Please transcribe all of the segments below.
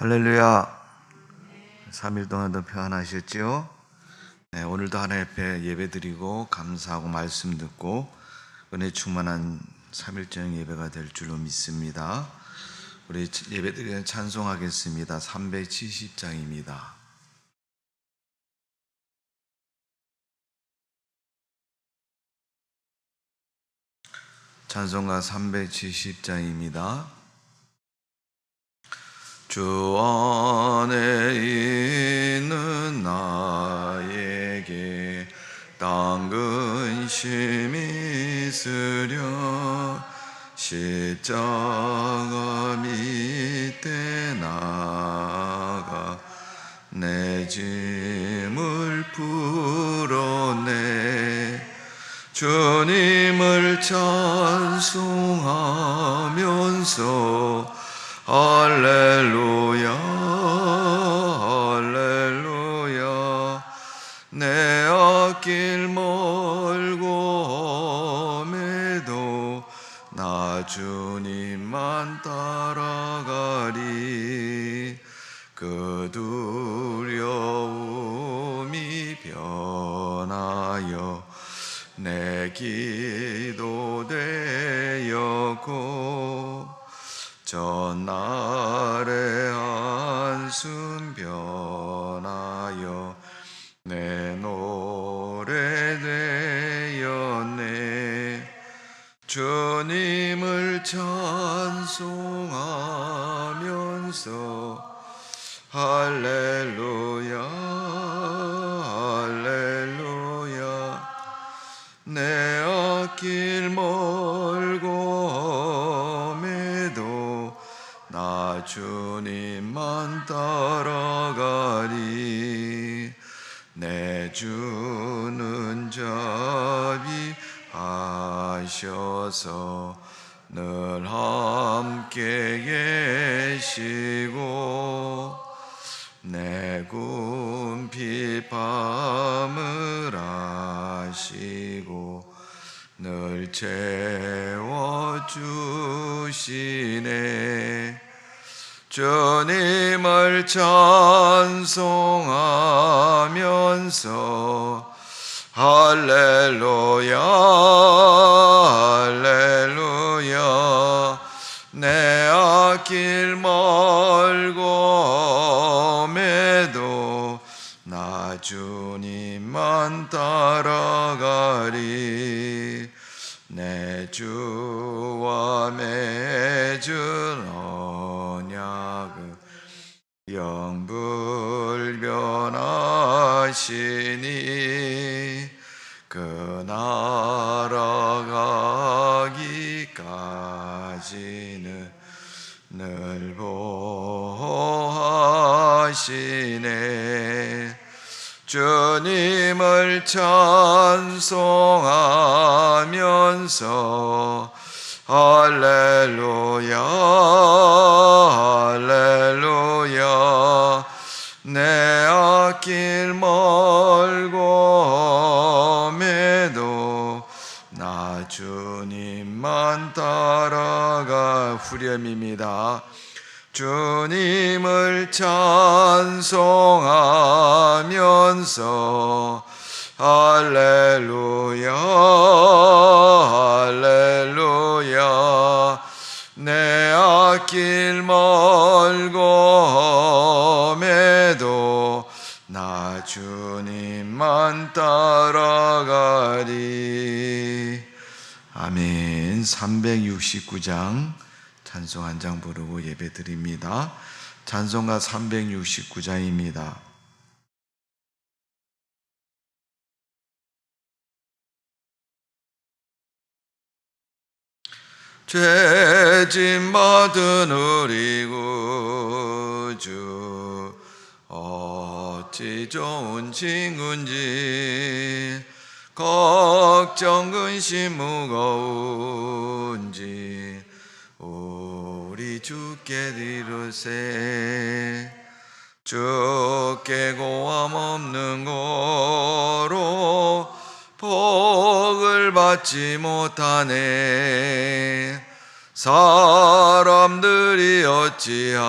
할렐루야. 3일 동안도 평안하셨지요? 네, 오늘도 하나님 앞에 예배드리고 감사하고 말씀 듣고 은혜 충만한 3일절 예배가 될 줄로 믿습니다. 우리 예배드리는 찬송하겠습니다. 370장입니다. 찬송가 370장입니다. 주 안에 있는 나에게 땅 근심이 있으려 십자가 밑에 나가 내 짐을 풀어내 주님을 찬송하면서 할렐루야 할렐루야 내 앞길 멀고 험해도 나 주님만 따라가리 그 두려움이 변하여 내 기도 되었고 전날의 한숨 변하여 내 노래 되었네 주님을 찬송하면서 할렐루야 할렐루야 내 앞길 멀고 험해도 나 주님만 따라가리 내 주는 자비하셔서 늘 함께 계시고 내 굶피 밤을 아시고 늘 채워주시네 주님을 찬송하면서 할렐루야 할렐루야 내 앞길 멀고 험해도 나 주님만 따라가리 내 주와 맺은 언약은 영불변하시니 그 나라 가기까지는 늘 보호하시네 주님을 찬송하면서 할렐루야 할렐루야 내 앞길 멀고 험해도 나 주님만 따라가 후렴입니다. 주님을 찬송하면서 할렐루야 할렐루야 내 앞길 멀고 험해도 나 주님만 따라가리 아멘. 369장 찬송 한 장 부르고 예배 드립니다. 찬송가 369장입니다. 죄짐 받은 우리 구주 어찌 좋은 친구인지 걱정 근심 무거운지 우리 주께 드리세 주께 고함 없는 거로 복을 받지 못하네 사람들이 어찌하여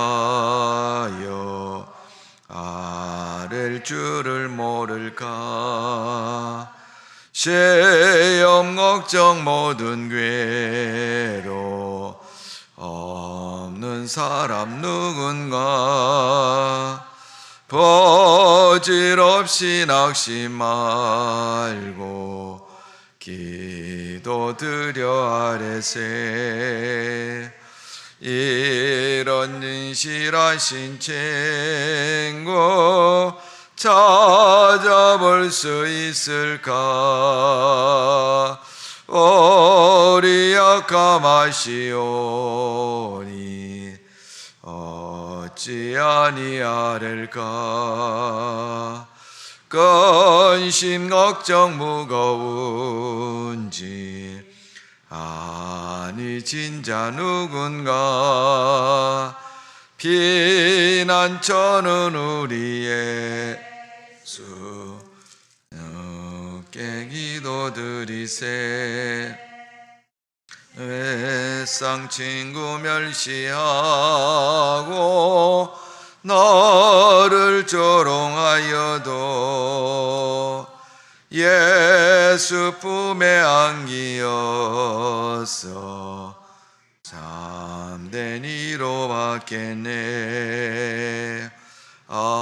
아랠 줄을 모를까. 시험 걱정 모든 괴로 없는 사람 누군가. 버질없이 낙심 말고 기도드려 아뢰세. 이런 진실하신 친구 찾아볼 수 있을까. 우리 약함하시오니 어찌 아니하릴까. 근심 걱정 무거운지 아니 진짜 누군가. 피난처는 우리의 주 늦게 기도드리세. 외상 친구 멸시하고 너를 조롱하여도 예수 품에 안기어서 참된 이로 받겠네. 아멘.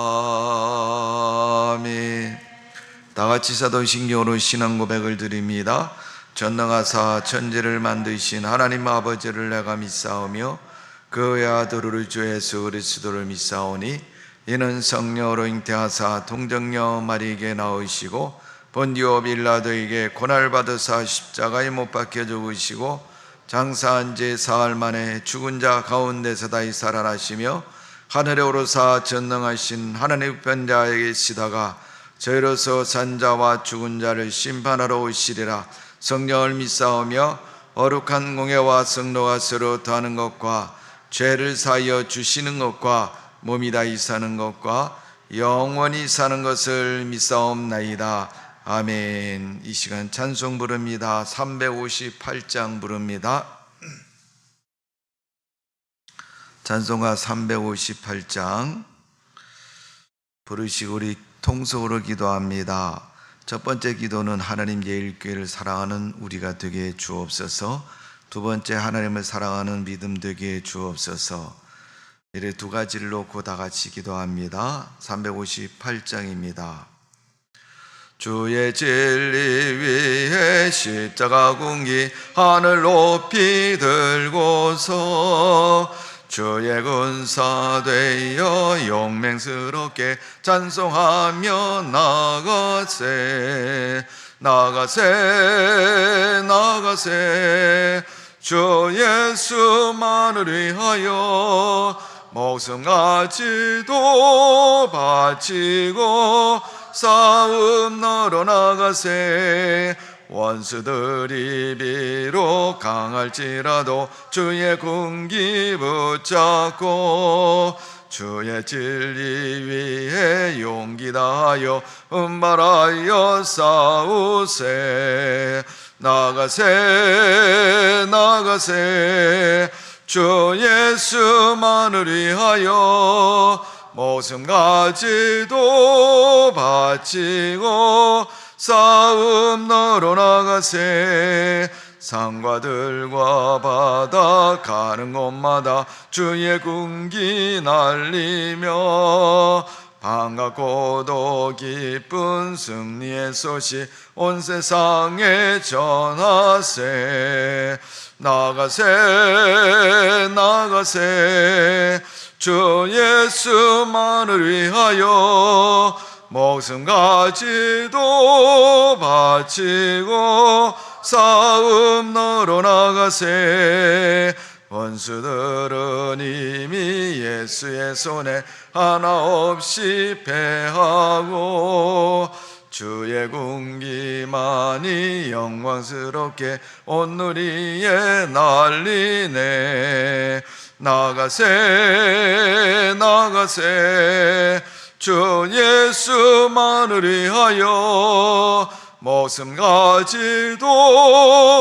다같이 사도신경으로 신앙 고백을 드립니다. 전능하사 천지를 만드신 하나님 아버지를 내가 믿사오며 그의 아들 우리 주 예수 그리스도를 믿사오니 이는 성령으로 잉태하사 동정녀 마리에게 나으시고 본디오 빌라도에게 고난받으사 십자가에 못 박혀 죽으시고 장사한 지 사흘 만에 죽은 자 가운데서 다시 살아나시며 하늘에 오르사 전능하신 하나님 우편자에 계시다가 저희로서 산자와 죽은 자를 심판하러 오시리라. 성령을 믿사오며 거룩한 공예와 성도가 서로 더하는 것과 죄를 사하여 주시는 것과 몸이 다시 사는 것과 영원히 사는 것을 믿사옵나이다. 아멘. 이 시간 찬송 부릅니다. 358장 부릅니다. 찬송가 358장 부르시고 우리 통속으로 기도합니다. 첫 번째 기도는 하나님 예일교회를 사랑하는 우리가 되게 주옵소서. 두 번째, 하나님을 사랑하는 믿음 되게 주옵소서. 이래 두 가지를 놓고 다 같이 기도합니다. 358장입니다. 주의 진리 위에 십자가 군기 하늘 높이 들고서 주의 군사 되어 용맹스럽게 찬송하며 나가세. 나가세 나가세. 주 예수만을 위하여 목숨 가지도 바치고 싸움 너로 나가세. 원수들이 비록 강할지라도 주의 군기 붙잡고 주의 진리 위에 용기 다하여 분발하여 싸우세. 나가세 나가세. 주 예수만을 위하여 목숨 가지도 바치고 싸움 너로 나가세. 산과 들과 바다 가는 곳마다 주의 군기 날리며 반갑고도 기쁜 승리의 소식 온 세상에 전하세. 나가세 나가세. 주 예수만을 위하여 목숨 가지도 바치고 싸움 너로 나가세. 원수들은 이미 예수의 손에 하나 없이 패하고 주의 군기만이 영광스럽게 온 누리에 날리네. 나가세 나가세. 주 예수만을 위하여 목숨 가지도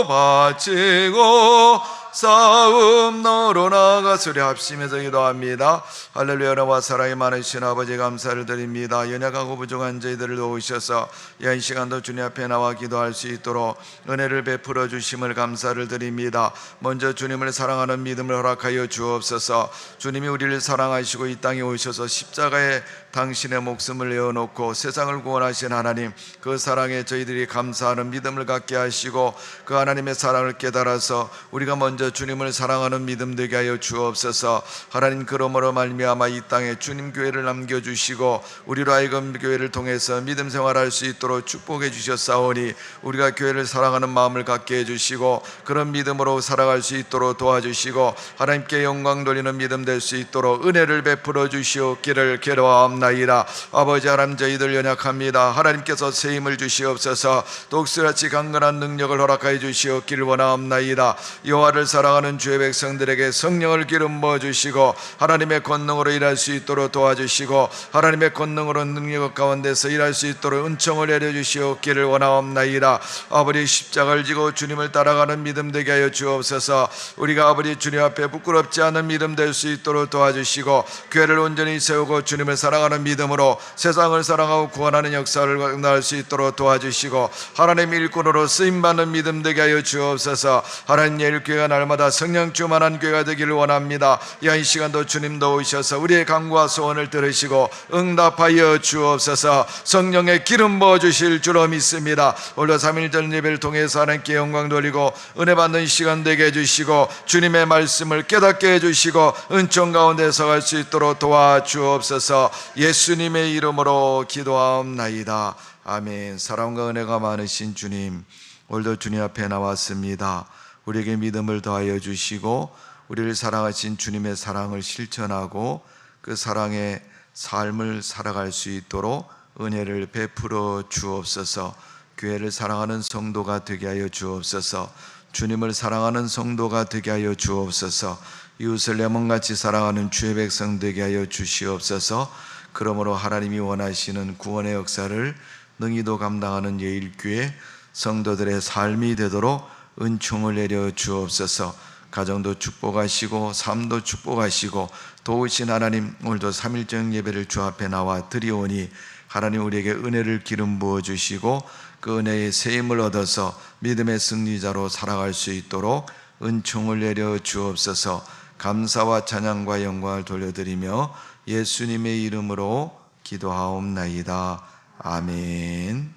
바치고 싸움너로 나아가소리 합심해서 기도합니다. 할렐루야. 은혜와 사랑이 많으신 아버지 감사를 드립니다. 연약하고 부족한 저희들을 도우셔서 이 시간도 주님 앞에 나와 기도할 수 있도록 은혜를 베풀어 주심을 감사를 드립니다. 먼저 주님을 사랑하는 믿음을 허락하여 주옵소서. 주님이 우리를 사랑하시고 이 땅에 오셔서 십자가에 당신의 목숨을 내어놓고 세상을 구원하신 하나님, 그 사랑에 저희들이 감사하는 믿음을 갖게 하시고 그 하나님의 사랑을 깨달아서 우리가 먼저 주님을 사랑하는 믿음 되게 하여 주옵소서. 하나님, 그러므로 말미암아 이 땅에 주님 교회를 남겨주시고 우리로 하여금 교회를 통해서 믿음 생활할 수 있도록 축복해 주셨사오니 우리가 교회를 사랑하는 마음을 갖게 해주시고 그런 믿음으로 살아갈 수 있도록 도와주시고 하나님께 영광 돌리는 믿음 될 수 있도록 은혜를 베풀어 주시옵기를 기도하옵나이다. 아버지 하나님, 저희들 연약합니다. 하나님께서 새 힘을 주시옵소서. 독수리같이 강건한 능력을 허락하여 주시옵기를 원하옵나이다. 여호와를 사랑하는 주의 백성들에게 성령을 기름 부어 주시고 하나님의 권능으로 일할 수 있도록 도와주시고 하나님의 권능으로 능력 가운데서 일할 수 있도록 은총을 내려 주시옵기를 원하옵나이다. 아버지, 십자가를 지고 주님을 따라가는 믿음 되게 하여 주옵소서. 우리가 아버지 주님 앞에 부끄럽지 않은 믿음 될 수 있도록 도와주시고 교회를 온전히 세우고 주님을 사랑하는 믿음으로 세상을 사랑하고 구원하는 역사를 나갈 수 있도록 도와주시고 하나님의 일꾼으로 쓰임받는 믿음 되게 하여 주옵소서. 하나님의 일교회가 날마다 성령 충만한 교회가 되기를 원합니다. 이 시간도 주님도 오셔서 우리의 간구와 소원을 들으시고 응답하여 주옵소서. 성령의 기름 부어주실 줄로 믿습니다. 오늘 3.1절 예배를 통해서 하나님께 영광 돌리고 은혜 받는 시간 되게 해주시고 주님의 말씀을 깨닫게 해주시고 은총 가운데 서갈 수 있도록 도와주옵소서. 예수님의 이름으로 기도하옵나이다. 아멘. 사랑과 은혜가 많으신 주님, 오늘도 주님 앞에 나왔습니다. 우리에게 믿음을 더하여 주시고 우리를 사랑하신 주님의 사랑을 실천하고 그 사랑의 삶을 살아갈 수 있도록 은혜를 베풀어 주옵소서. 교회를 사랑하는 성도가 되게 하여 주옵소서. 주님을 사랑하는 성도가 되게 하여 주옵소서. 이웃을 내 몸같이 사랑하는 주의 백성 되게 하여 주시옵소서. 그러므로 하나님이 원하시는 구원의 역사를 능히도 감당하는 예일교회 성도들의 삶이 되도록 은총을 내려 주옵소서. 가정도 축복하시고 삶도 축복하시고 도우신 하나님, 오늘도 3.1절 예배를 주 앞에 나와 드리오니 하나님, 우리에게 은혜를 기름 부어 주시고 그 은혜의 세임을 얻어서 믿음의 승리자로 살아갈 수 있도록 은총을 내려 주옵소서. 감사와 찬양과 영광을 돌려드리며 예수님의 이름으로 기도하옵나이다. 아멘.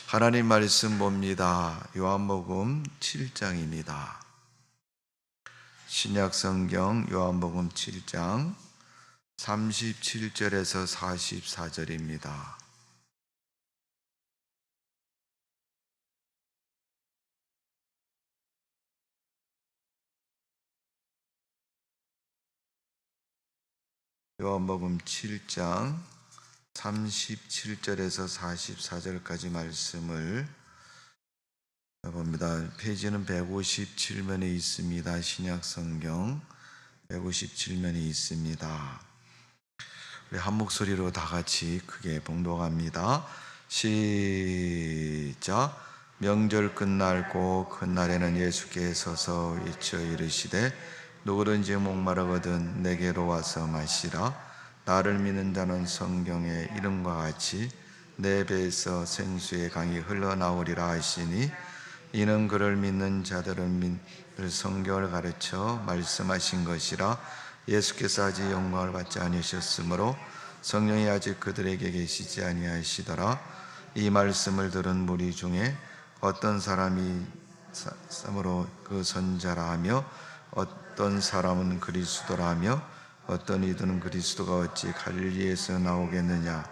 하나님 말씀 봅니다. 요한복음 7장입니다. 신약성경 요한복음 7장 37절에서 44절입니다. 요한복음 7장 37절에서 44절까지 말씀을 봅니다. 페이지는 157면에 있습니다. 신약성경 157면에 있습니다. 우리 한 목소리로 다 같이 크게 봉독합니다. 시작. 명절 끝날 곧 그날에는 예수께 서서 외쳐 이르시되 누구든지 목마르거든 내게로 와서 마시라. 나를 믿는 자는 성경의 이름과 같이 내 배에서 생수의 강이 흘러나오리라 하시니 이는 그를 믿는 자들은 성경을 가르쳐 말씀하신 것이라. 예수께서 아직 영광을 받지 아니하셨으므로 성령이 아직 그들에게 계시지 아니하시더라. 이 말씀을 들은 무리 중에 어떤 사람이 참으로 그 선자라 하며 어떤 사람은 그리스도라 하며 어떤 이들은 그리스도가 어찌 갈릴리에서 나오겠느냐.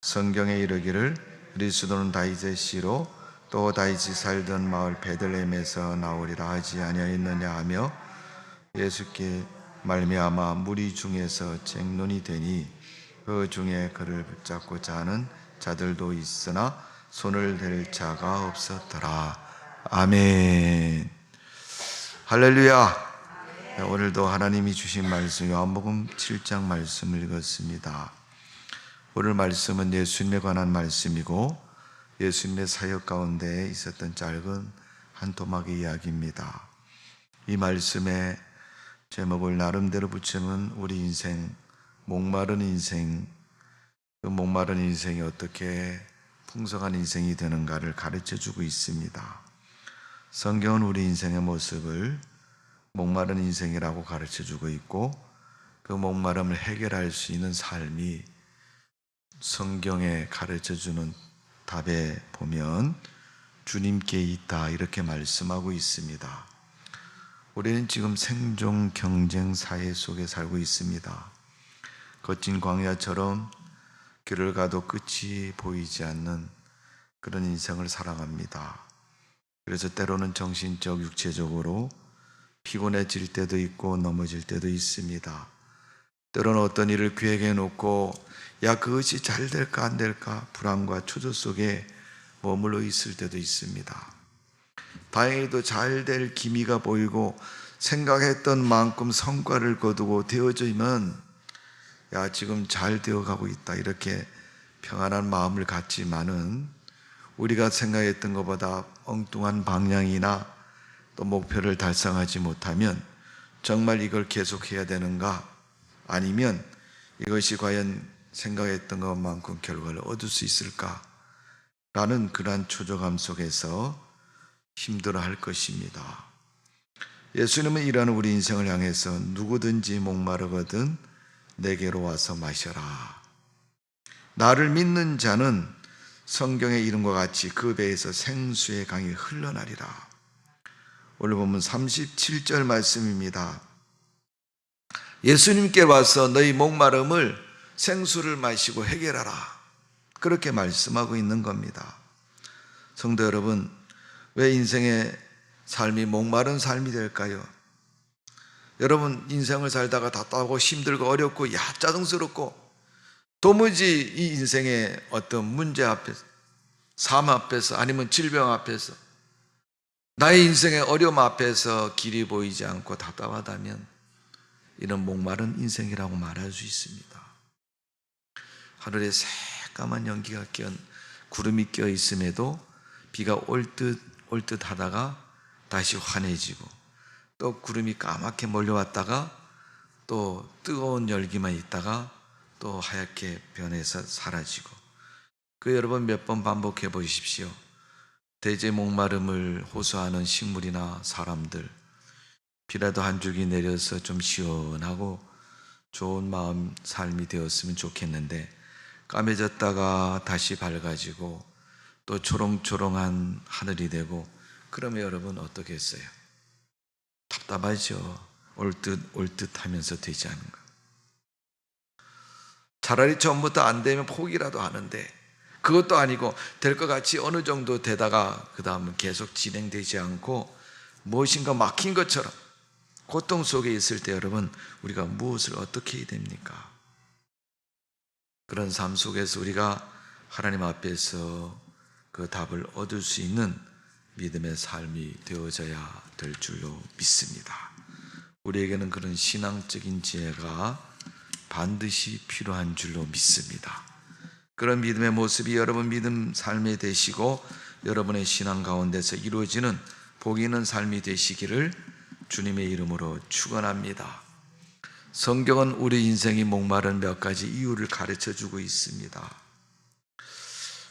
성경에 이르기를 그리스도는 다윗의 씨로 또 다윗이 살던 마을 베들레헴에서 나오리라 하지 아니하였느냐 하며 예수께 말미암아 무리 중에서 쟁론이 되니 그 중에 그를 붙잡고자 하는 자들도 있으나 손을 댈 자가 없었더라. 아멘. 할렐루야. 오늘도 하나님이 주신 말씀 요한복음 7장 말씀을 읽었습니다. 오늘 말씀은 예수님에 관한 말씀이고 예수님의 사역 가운데 있었던 짧은 한 토막의 이야기입니다. 이 말씀의 제목을 나름대로 붙이면 우리 인생, 목마른 인생, 그 목마른 인생이 어떻게 풍성한 인생이 되는가를 가르쳐주고 있습니다. 성경은 우리 인생의 모습을 목마른 인생이라고 가르쳐주고 있고, 그 목마름을 해결할 수 있는 삶이 성경에 가르쳐주는 답에 보면 주님께 있다, 이렇게 말씀하고 있습니다. 우리는 지금 생존 경쟁 사회 속에 살고 있습니다. 거친 광야처럼 길을 가도 끝이 보이지 않는 그런 인생을 살아갑니다. 그래서 때로는 정신적, 육체적으로 피곤해질 때도 있고 넘어질 때도 있습니다. 때로는 어떤 일을 계획해 놓고 그것이 잘 될까 안 될까 불안과 초조 속에 머물러 있을 때도 있습니다. 다행히도 잘 될 기미가 보이고 생각했던 만큼 성과를 거두고 되어지면 지금 잘 되어가고 있다, 이렇게 평안한 마음을 갖지만은, 우리가 생각했던 것보다 엉뚱한 방향이나 또 목표를 달성하지 못하면 정말 이걸 계속해야 되는가, 아니면 이것이 과연 생각했던 것만큼 결과를 얻을 수 있을까 라는 그러한 초조감 속에서 힘들어할 것입니다. 예수님은 이러한 우리 인생을 향해서 누구든지 목마르거든 내게로 와서 마셔라. 나를 믿는 자는 성경의 이름과 같이 그 배에서 생수의 강이 흘러나리라. 오늘 보면 37절 말씀입니다. 예수님께 와서 너희 목마름을 생수를 마시고 해결하라, 그렇게 말씀하고 있는 겁니다. 성도 여러분, 왜 인생의 삶이 목마른 삶이 될까요? 여러분, 인생을 살다가 답답하고 힘들고 어렵고 짜증스럽고 도무지 이 인생의 어떤 문제 앞에서, 삶 앞에서, 아니면 질병 앞에서, 나의 인생의 어려움 앞에서 길이 보이지 않고 답답하다면 이런 목마른 인생이라고 말할 수 있습니다. 하늘에 새까만 연기가 구름이 껴 있음에도 비가 올 듯 하다가 다시 환해지고, 또 구름이 까맣게 몰려왔다가 또 뜨거운 열기만 있다가 또 하얗게 변해서 사라지고, 그 여러 번 몇 번 반복해 보십시오. 대제 목마름을 호소하는 식물이나 사람들, 비라도 한 줄기 내려서 좀 시원하고 좋은 마음 삶이 되었으면 좋겠는데, 까매졌다가 다시 밝아지고 또 초롱초롱한 하늘이 되고, 그러면 여러분 어떻게 했어요? 답답하죠. 올 듯 하면서 되지 않은 거. 차라리 처음부터 안 되면 포기라도 하는데, 그것도 아니고 될 것 같이 어느 정도 되다가 그 다음은 계속 진행되지 않고 무엇인가 막힌 것처럼 고통 속에 있을 때 여러분, 우리가 무엇을 어떻게 해야 됩니까? 그런 삶 속에서 우리가 하나님 앞에서 그 답을 얻을 수 있는 믿음의 삶이 되어져야 될 줄로 믿습니다. 우리에게는 그런 신앙적인 지혜가 반드시 필요한 줄로 믿습니다. 그런 믿음의 모습이 여러분 믿음 삶이 되시고 여러분의 신앙 가운데서 이루어지는 복 있는 삶이 되시기를 주님의 이름으로 축원합니다. 성경은 우리 인생이 목마른 몇 가지 이유를 가르쳐주고 있습니다.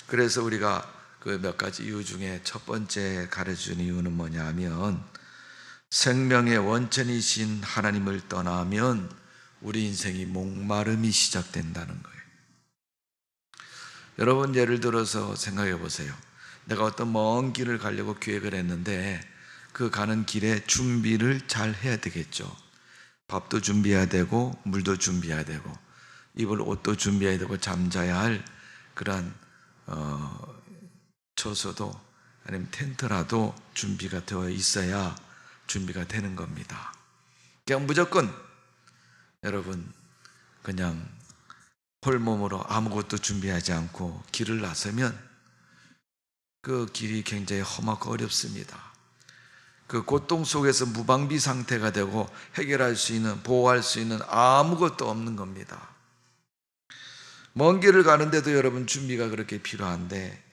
그래서 우리가 그 몇 가지 이유 중에 첫 번째 가르쳐주는 이유는 뭐냐 하면, 생명의 원천이신 하나님을 떠나면 우리 인생이 목마름이 시작된다는 거예요. 여러분, 예를 들어서 생각해 보세요. 내가 어떤 먼 길을 가려고 계획을 했는데 그 가는 길에 준비를 잘 해야 되겠죠. 밥도 준비해야 되고 물도 준비해야 되고 입을 옷도 준비해야 되고 잠자야 할 그러한 처소도 아니면 텐트라도 준비가 되어 있어야 준비가 되는 겁니다. 그냥 무조건 여러분 그냥 홀몸으로 아무것도 준비하지 않고 길을 나서면 그 길이 굉장히 험하고 어렵습니다. 그 고통 속에서 무방비 상태가 되고 해결할 수 있는, 보호할 수 있는 아무것도 없는 겁니다. 먼 길을 가는데도 여러분 준비가 그렇게 필요한데,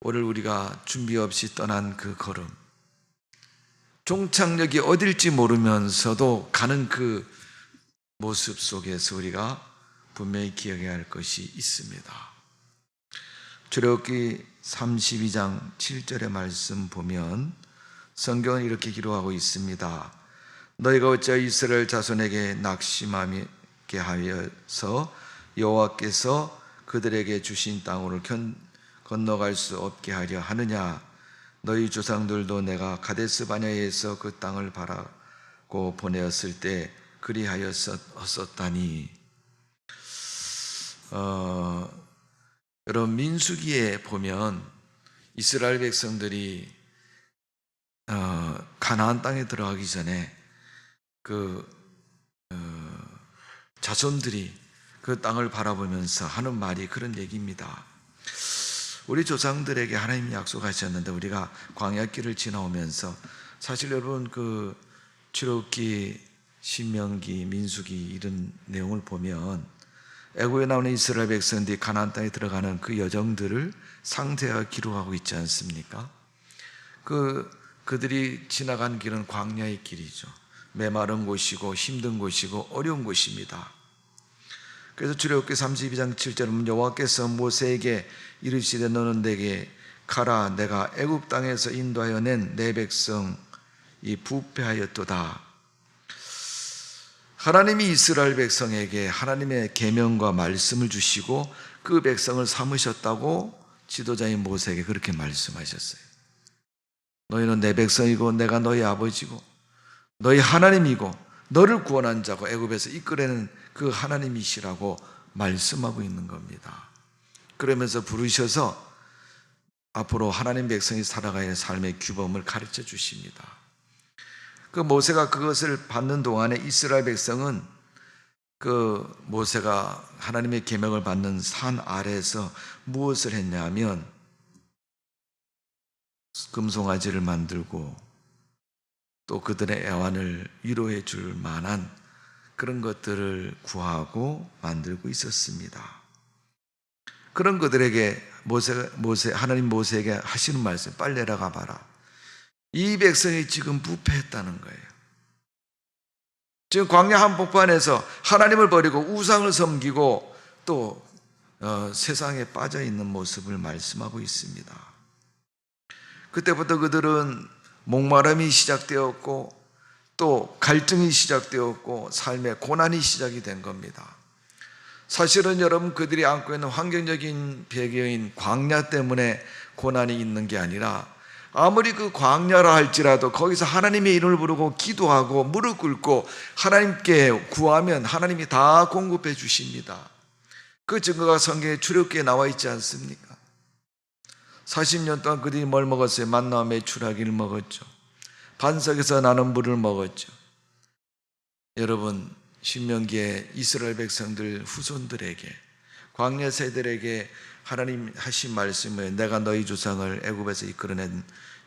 오늘 우리가 준비 없이 떠난 그 걸음, 종착역이 어딜지 모르면서도 가는 그 모습 속에서 우리가 분명히 기억해야 할 것이 있습니다. 출애굽기 32장 7절의 말씀 보면 성경은 이렇게 기록하고 있습니다. 너희가 어찌하여 이스라엘 자손에게 낙심하게 하여서 여호와께서 그들에게 주신 땅으로 건너갈 수 없게 하려 하느냐. 너희 조상들도 내가 가데스 바네아에서 그 땅을 바라고 보내었을 때 그리하였었다니. 여러분, 민수기에 보면 이스라엘 백성들이 가나안 땅에 들어가기 전에 자손들이 그 땅을 바라보면서 하는 말이 그런 얘기입니다. 우리 조상들에게 하나님이 약속하셨는데 우리가 광야길을 지나오면서 사실 여러분 출애굽기, 신명기, 민수기 이런 내용을 보면 애굽에 나오는 이스라엘 백성들이 가나안 땅에 들어가는 그 여정들을 상세하게 기록하고 있지 않습니까? 그들이 지나간 길은 광야의 길이죠. 메마른 곳이고 힘든 곳이고 어려운 곳입니다. 그래서 출애굽기 32장 7절은 여호와께서 모세에게 이르시되 너는 내게 가라. 내가 애굽 땅에서 인도하여 낸 내 백성이 부패하였도다. 하나님이 이스라엘 백성에게 하나님의 계명과 말씀을 주시고 그 백성을 삼으셨다고 지도자인 모세에게 그렇게 말씀하셨어요. 너희는 내 백성이고 내가 너희 아버지고 너희 하나님이고 너를 구원한 자고 애굽에서 이끌어내는 그 하나님이시라고 말씀하고 있는 겁니다. 그러면서 부르셔서 앞으로 하나님 백성이 살아가야 할 삶의 규범을 가르쳐 주십니다. 모세가 그것을 받는 동안에 이스라엘 백성은 모세가 하나님의 계명을 받는 산 아래에서 무엇을 했냐면 금송아지를 만들고 또 그들의 애환을 위로해 줄 만한 그런 것들을 구하고 만들고 있었습니다. 그런 그들에게 하나님 모세에게 하시는 말씀, 빨리 내려가 봐라. 이 백성이 지금 부패했다는 거예요. 지금 광야 한복판에서 하나님을 버리고 우상을 섬기고 또 세상에 빠져 있는 모습을 말씀하고 있습니다. 그때부터 그들은 목마름이 시작되었고 또 갈등이 시작되었고 삶의 고난이 시작이 된 겁니다. 사실은 여러분, 그들이 안고 있는 환경적인 배경인 광야 때문에 고난이 있는 게 아니라 아무리 그 광야라 할지라도 거기서 하나님의 이름을 부르고 기도하고 무릎 꿇고 하나님께 구하면 하나님이 다 공급해 주십니다. 그 증거가 성경에 출애굽기에 나와 있지 않습니까? 40년 동안 그들이 뭘 먹었어요? 만나와 메추라기를 먹었죠. 반석에서 나는 물을 먹었죠. 여러분, 신명기에 이스라엘 백성들 후손들에게, 광야 세대들에게 하나님 하신 말씀은 내가 너희 조상을 애굽에서 이끌어낸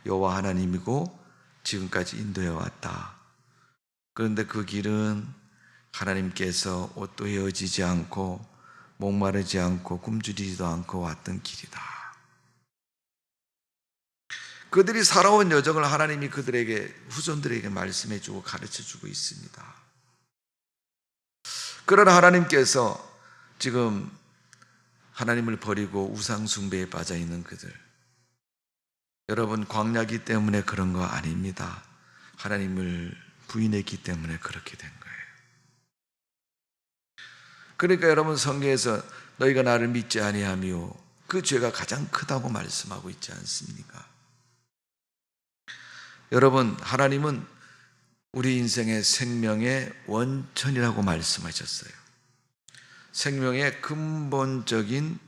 여호와 하나님이고 지금까지 인도해 왔다. 그런데 그 길은 하나님께서 옷도 헤어지지 않고 목마르지 않고 굶주리지도 않고 왔던 길이다. 그들이 살아온 여정을 하나님이 그들에게, 후손들에게 말씀해 주고 가르쳐 주고 있습니다. 그러나 하나님께서 지금 하나님을 버리고 우상 숭배에 빠져 있는 그들, 여러분, 광야기 때문에 그런 거 아닙니다. 하나님을 부인했기 때문에 그렇게 된 거예요. 그러니까 여러분, 성경에서 너희가 나를 믿지 아니하며 그 죄가 가장 크다고 말씀하고 있지 않습니까? 여러분, 하나님은 우리 인생의 생명의 원천이라고 말씀하셨어요. 생명의 근본적인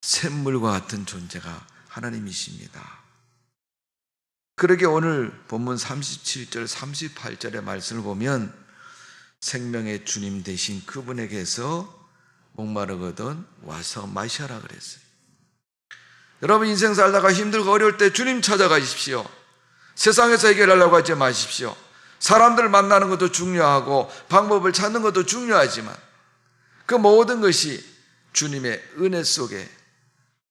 샘물과 같은 존재가 하나님이십니다. 그러게 오늘 본문 37절 38절의 말씀을 보면 생명의 주님 되신 그분에게서 목마르거든 와서 마셔라 그랬어요. 여러분, 인생 살다가 힘들고 어려울 때 주님 찾아가십시오. 세상에서 해결하려고 하지 마십시오. 사람들 만나는 것도 중요하고 방법을 찾는 것도 중요하지만 그 모든 것이 주님의 은혜 속에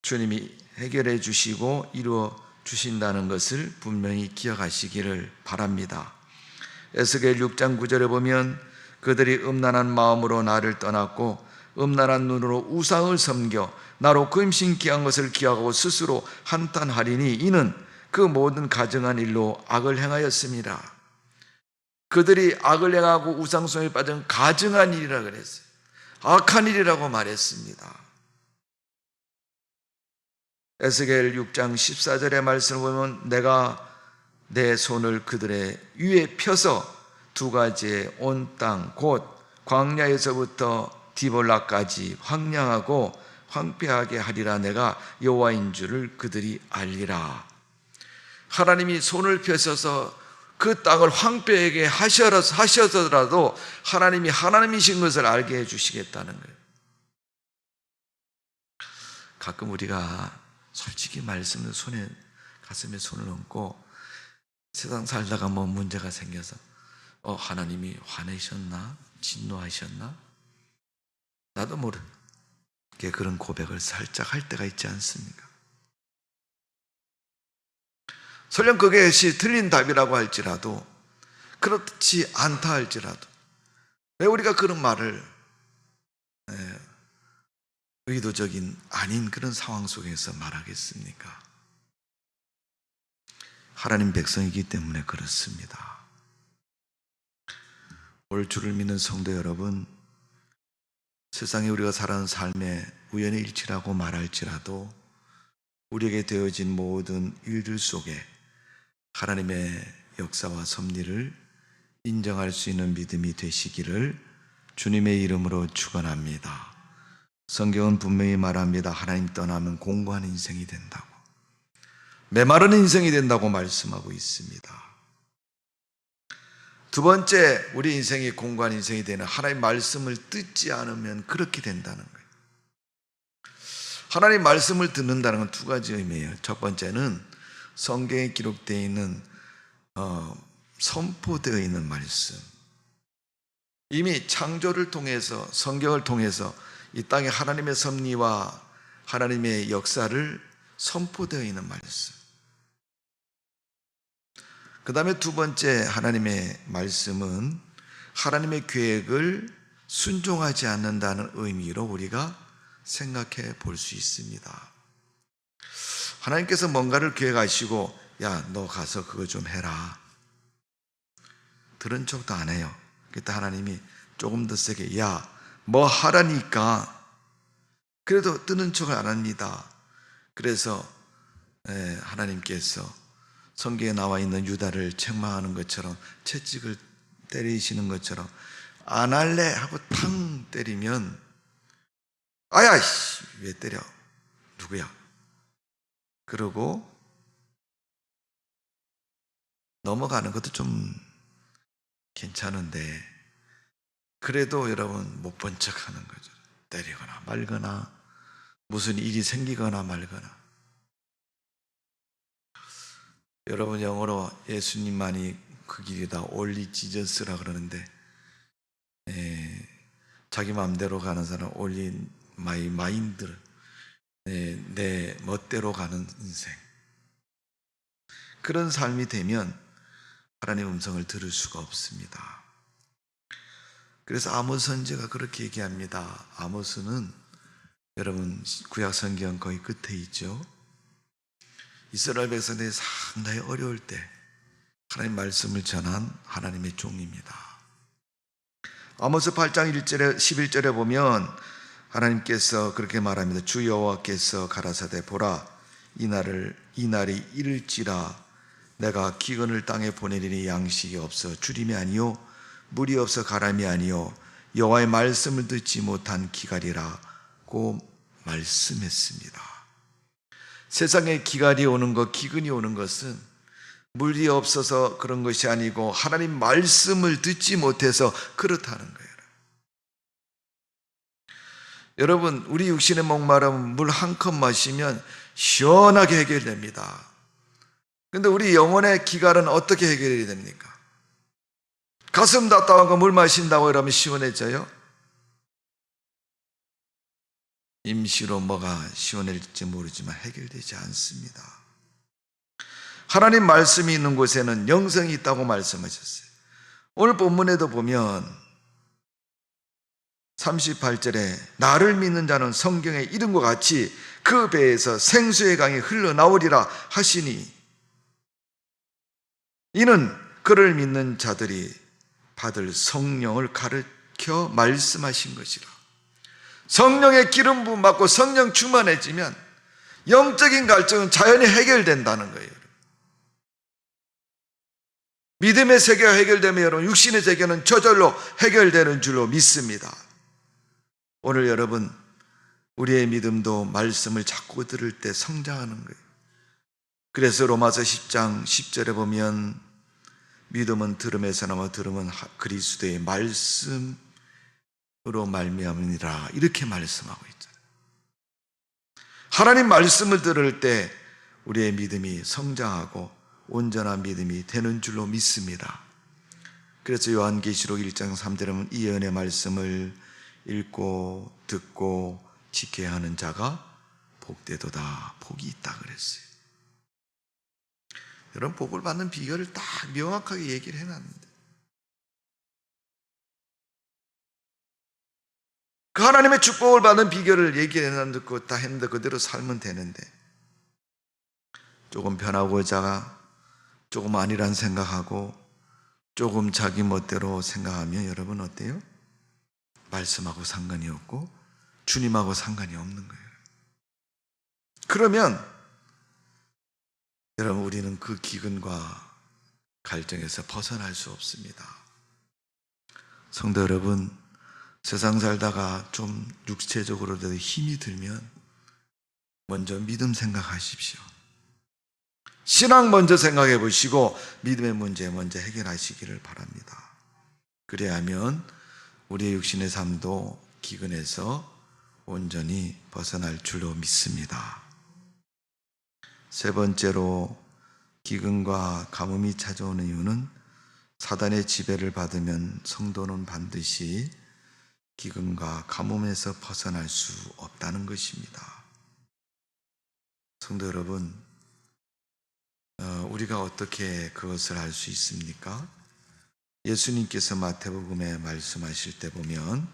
주님이 해결해 주시고 이루어 주신다는 것을 분명히 기억하시기를 바랍니다. 에스겔 6장 9절에 보면 그들이 음란한 마음으로 나를 떠났고 음란한 눈으로 우상을 섬겨 나로 금신기한 것을 기억하고 스스로 한탄하리니 이는 그 모든 가증한 일로 악을 행하였습니다. 그들이 악을 행하고 우상숭배에 빠진 가증한 일이라 그랬어요. 악한 일이라고 말했습니다. 에스겔 6장 14절의 말씀을 보면 내가 내 손을 그들의 위에 펴서 두 가지의 온 땅 곧 광야에서부터 디볼라까지 황량하고 황폐하게 하리라. 내가 여호와인 줄을 그들이 알리라. 하나님이 손을 펴셔서 그 땅을 황폐하게 하셔서라도 하나님이 하나님이신 것을 알게 해주시겠다는 거예요. 가끔 우리가 솔직히 말씀을 가슴에 손을 얹고 세상 살다가 뭐 문제가 생겨서 하나님이 화내셨나? 진노하셨나? 나도 모르게 그런 고백을 살짝 할 때가 있지 않습니까? 설령 그것이 틀린 답이라고 할지라도, 그렇지 않다 할지라도 왜 우리가 그런 말을 의도적인 아닌 그런 상황 속에서 말하겠습니까? 하나님 백성이기 때문에 그렇습니다. 오늘 주를 믿는 성도 여러분, 세상에 우리가 살아가는 삶에 우연의 일치라고 말할지라도 우리에게 되어진 모든 일들 속에 하나님의 역사와 섭리를 인정할 수 있는 믿음이 되시기를 주님의 이름으로 축원합니다. 성경은 분명히 말합니다. 하나님 떠나면 공고한 인생이 된다고, 메마른 인생이 된다고 말씀하고 있습니다. 두 번째, 우리 인생이 공고한 인생이 되는 하나님 말씀을 듣지 않으면 그렇게 된다는 거예요. 하나님 말씀을 듣는다는 건 두 가지 의미예요. 첫 번째는 성경에 기록되어 있는 선포되어 있는 말씀, 이미 창조를 통해서 성경을 통해서 이 땅에 하나님의 섭리와 하나님의 역사를 선포되어 있는 말씀. 그 다음에 두 번째 하나님의 말씀은 하나님의 계획을 순종하지 않는다는 의미로 우리가 생각해 볼 수 있습니다. 하나님께서 뭔가를 계획하시고 야, 너 가서 그거 좀 해라. 들은 척도 안 해요. 그때 하나님이 조금 더 세게 야, 뭐 하라니까. 그래도 뜨는 척을 안 합니다. 그래서 하나님께서 성경에 나와 있는 유다를 책망하는 것처럼, 채찍을 때리시는 것처럼 안 할래 하고 탕 때리면 아야 왜 때려? 누구야? 그러고 넘어가는 것도 좀 괜찮은데 그래도 여러분 못 본 척하는 거죠. 때리거나 말거나 무슨 일이 생기거나 말거나. 여러분 영어로 예수님만이 그 길이다 올리 지저스라 그러는데 자기 마음대로 가는 사람 올리 마이 마인드, 내 멋대로 가는 인생, 그런 삶이 되면 하나님의 음성을 들을 수가 없습니다. 그래서 아모스 선지자가 그렇게 얘기합니다. 아모스는 여러분 구약 성경 거의 끝에 있죠. 이스라엘 백성들이 상당히 어려울 때 하나님 말씀을 전한 하나님의 종입니다. 아모스 8장 1절에 11절에 보면 하나님께서 그렇게 말합니다. 주 여호와께서 가라사대 보라 이 날이 이를지라 내가 기근을 땅에 보내리니 양식이 없어 주림이 아니요 물이 없어 가람이 아니요 여호와의 말씀을 듣지 못한 기갈이라고 말씀했습니다. 세상에 기갈이 오는 것, 기근이 오는 것은 물이 없어서 그런 것이 아니고 하나님 말씀을 듣지 못해서 그렇다는 거예요. 여러분 우리 육신의 목마름은 물 한 컵 마시면 시원하게 해결됩니다. 그런데 우리 영혼의 기갈은 어떻게 해결이 됩니까? 가슴 답답한 거 물 마신다고 이러면 시원해져요? 임시로 뭐가 시원해질지 모르지만 해결되지 않습니다. 하나님 말씀이 있는 곳에는 영성이 있다고 말씀하셨어요. 오늘 본문에도 보면 38절에 나를 믿는 자는 성경의 이름과 같이 그 배에서 생수의 강이 흘러나오리라 하시니 이는 그를 믿는 자들이 받을 성령을 가르쳐 말씀하신 것이라. 성령의 기름 부음 받고 성령 충만해지면 영적인 갈증은 자연히 해결된다는 거예요. 믿음의 세계가 해결되면 여러분 육신의 세계는 저절로 해결되는 줄로 믿습니다. 오늘 여러분 우리의 믿음도 말씀을 자꾸 들을 때 성장하는 거예요. 그래서 로마서 10장 10절에 보면 믿음은 들음에서 나며 들음은 그리스도의 말씀으로 말미암으니라 이렇게 말씀하고 있잖아요. 하나님 말씀을 들을 때 우리의 믿음이 성장하고 온전한 믿음이 되는 줄로 믿습니다. 그래서 요한계시록 1장 3절에는 이 예언의 말씀을 읽고 듣고 지켜야 하는 자가 복되도다. 복이 있다 그랬어요. 여러분 복을 받는 비결을 딱 명확하게 얘기를 해놨는데 그 하나님의 축복을 받는 비결을 얘기해놨는데 그거 다 했는데 그대로 살면 되는데 조금 변하고자 조금 아니란 생각하고 조금 자기 멋대로 생각하면 여러분 어때요? 말씀하고 상관이 없고 주님하고 상관이 없는 거예요. 그러면 여러분 우리는 그 기근과 갈증에서 벗어날 수 없습니다. 성도 여러분, 세상 살다가 좀 육체적으로도 힘이 들면 먼저 믿음 생각하십시오. 신앙 먼저 생각해 보시고 믿음의 문제 먼저 해결하시기를 바랍니다. 그래야 하면 우리의 육신의 삶도 기근에서 온전히 벗어날 줄로 믿습니다. 세 번째로 기근과 가뭄이 찾아오는 이유는 사단의 지배를 받으면 성도는 반드시 기근과 가뭄에서 벗어날 수 없다는 것입니다. 성도 여러분, 우리가 어떻게 그것을 알 수 있습니까? 예수님께서 마태복음에 말씀하실 때 보면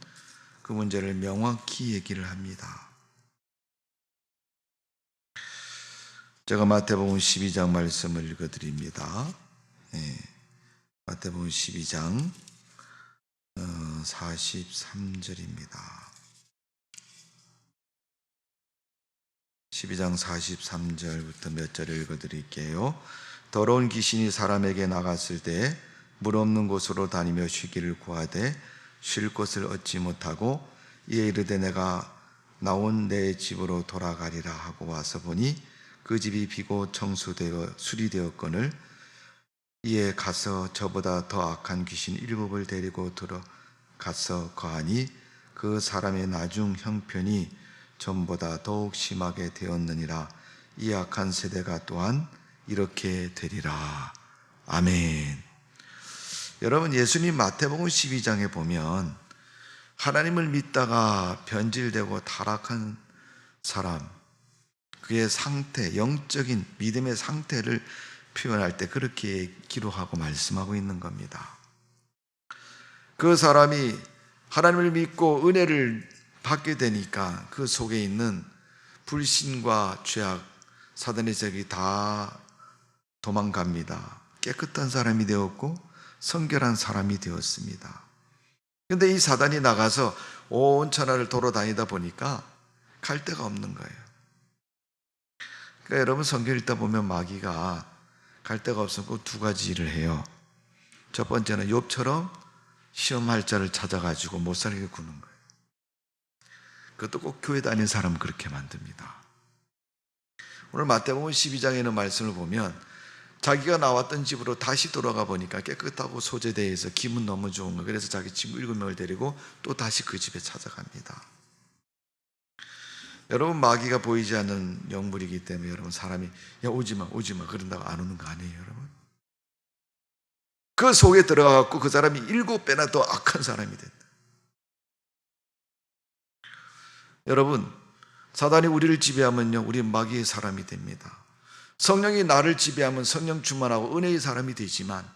그 문제를 명확히 얘기를 합니다. 제가 마태복음 12장 말씀을 읽어드립니다. 마태복음 12장 43절입니다. 12장 43절부터 몇 절을 읽어드릴게요. 더러운 귀신이 사람에게 나갔을 때 물 없는 곳으로 다니며 쉬기를 구하되 쉴 곳을 얻지 못하고 이에 이르되 내가 나온 내 집으로 돌아가리라 하고 와서 보니 그 집이 비고 청소되어 수리되었거늘 이에 가서 저보다 더 악한 귀신 7을 데리고 들어가서 거하니 그 사람의 나중 형편이 전보다 더욱 심하게 되었느니라. 이 악한 세대가 또한 이렇게 되리라. 아멘. 여러분 예수님 마태복음 12장에 보면 하나님을 믿다가 변질되고 타락한 사람 그의 상태, 영적인 믿음의 상태를 표현할 때 그렇게 기록하고 말씀하고 있는 겁니다. 그 사람이 하나님을 믿고 은혜를 받게 되니까 그 속에 있는 불신과 죄악, 사단의 적이 다 도망갑니다. 깨끗한 사람이 되었고 성결한 사람이 되었습니다. 그런데 이 사단이 나가서 온 천하를 돌아다니다 보니까 갈 데가 없는 거예요. 그러니까 여러분 성경 읽다 보면 마귀가 갈 데가 없었고 두 가지 일을 해요. 첫 번째는 욥처럼 시험할 자를 찾아가지고 못 살게 구는 거예요. 그것도 꼭 교회 다니는 사람은 그렇게 만듭니다. 오늘 마태복음 12장에는 말씀을 보면 자기가 나왔던 집으로 다시 돌아가 보니까 깨끗하고 소재되어 있어 기분 너무 좋은 거예요. 그래서 자기 친구 7명을 데리고 또 다시 그 집에 찾아갑니다. 여러분 마귀가 보이지 않는 영물이기 때문에 여러분 사람이 야 오지마 그런다고 안 오는 거 아니에요 여러분. 그 속에 들어가고 그 사람이 7배나 더 악한 사람이 된다. 여러분 사단이 우리를 지배하면요 우리 마귀의 사람이 됩니다. 성령이 나를 지배하면 성령 충만하고 은혜의 사람이 되지만,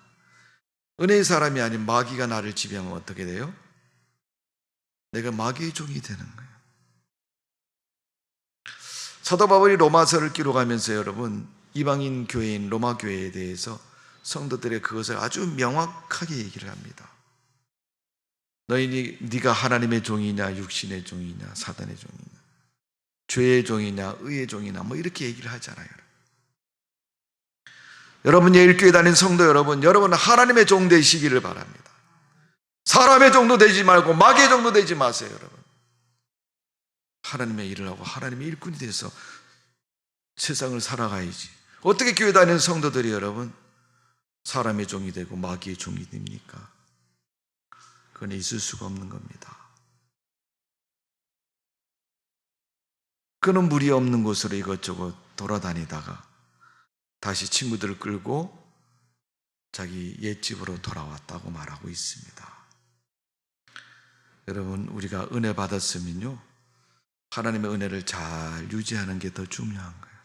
은혜의 사람이 아닌 마귀가 나를 지배하면 어떻게 돼요? 내가 마귀의 종이 되는 거예요. 사도 바울이 로마서를 기록하면서 여러분, 이방인 교회인 로마 교회에 대해서 성도들의 그것을 아주 명확하게 얘기를 합니다. 네가 하나님의 종이냐 육신의 종이냐 사단의 종이냐 죄의 종이냐 의의 종이냐 이렇게 얘기를 하잖아요. 여러분, 예일교회 다니는 성도 여러분, 여러분은 하나님의 종 되시기를 바랍니다. 사람의 종도 되지 말고 마귀의 종도 되지 마세요. 여러분, 하나님의 일을 하고 하나님의 일꾼이 돼서 세상을 살아가야지. 어떻게 교회 다니는 성도들이 여러분 사람의 종이 되고 마귀의 종이 됩니까? 그건 있을 수가 없는 겁니다. 그는 무리 없는 곳으로 이것저것 돌아다니다가 다시 친구들을 끌고 자기 옛집으로 돌아왔다고 말하고 있습니다. 여러분, 우리가 은혜 받았으면요, 하나님의 은혜를 잘 유지하는 게 더 중요한 거예요.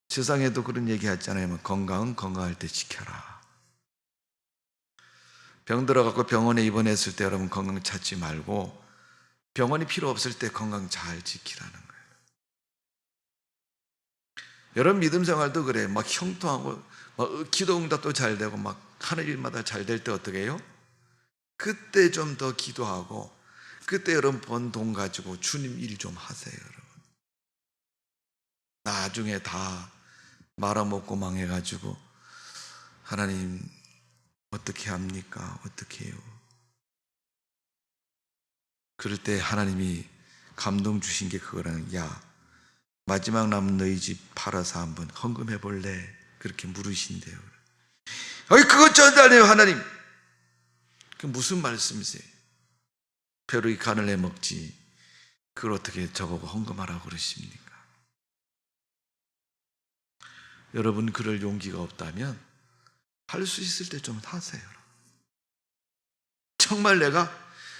세상에도 그런 얘기 하잖아요. 건강은 건강할 때 지켜라. 병 들어갖고 병원에 입원했을 때 여러분 건강 찾지 말고 병원이 필요 없을 때 건강 잘 지키라는 거예요. 여러분 믿음 생활도 그래. 막 형통하고 막 기도 응답도 잘 되고 막 하는 일마다 잘 될 때 어떻게 해요? 그때 좀 더 기도하고 그때 여러분 번 돈 가지고 주님 일 좀 하세요. 여러분, 나중에 다 말아먹고 망해가지고 하나님 어떻게 합니까? 어떻게 해요? 그럴 때 하나님이 감동 주신 게 그거라는, 야, 마지막 남은 너희 집 팔아서 한번 헌금해 볼래? 그렇게 물으신대요. 아니, 그것 전달해요. 하나님, 그 무슨 말씀이세요? 벼룩이 간을 해 먹지 그걸 어떻게 저보고 헌금하라고 그러십니까? 여러분, 그럴 용기가 없다면 할 수 있을 때 좀 하세요. 정말 내가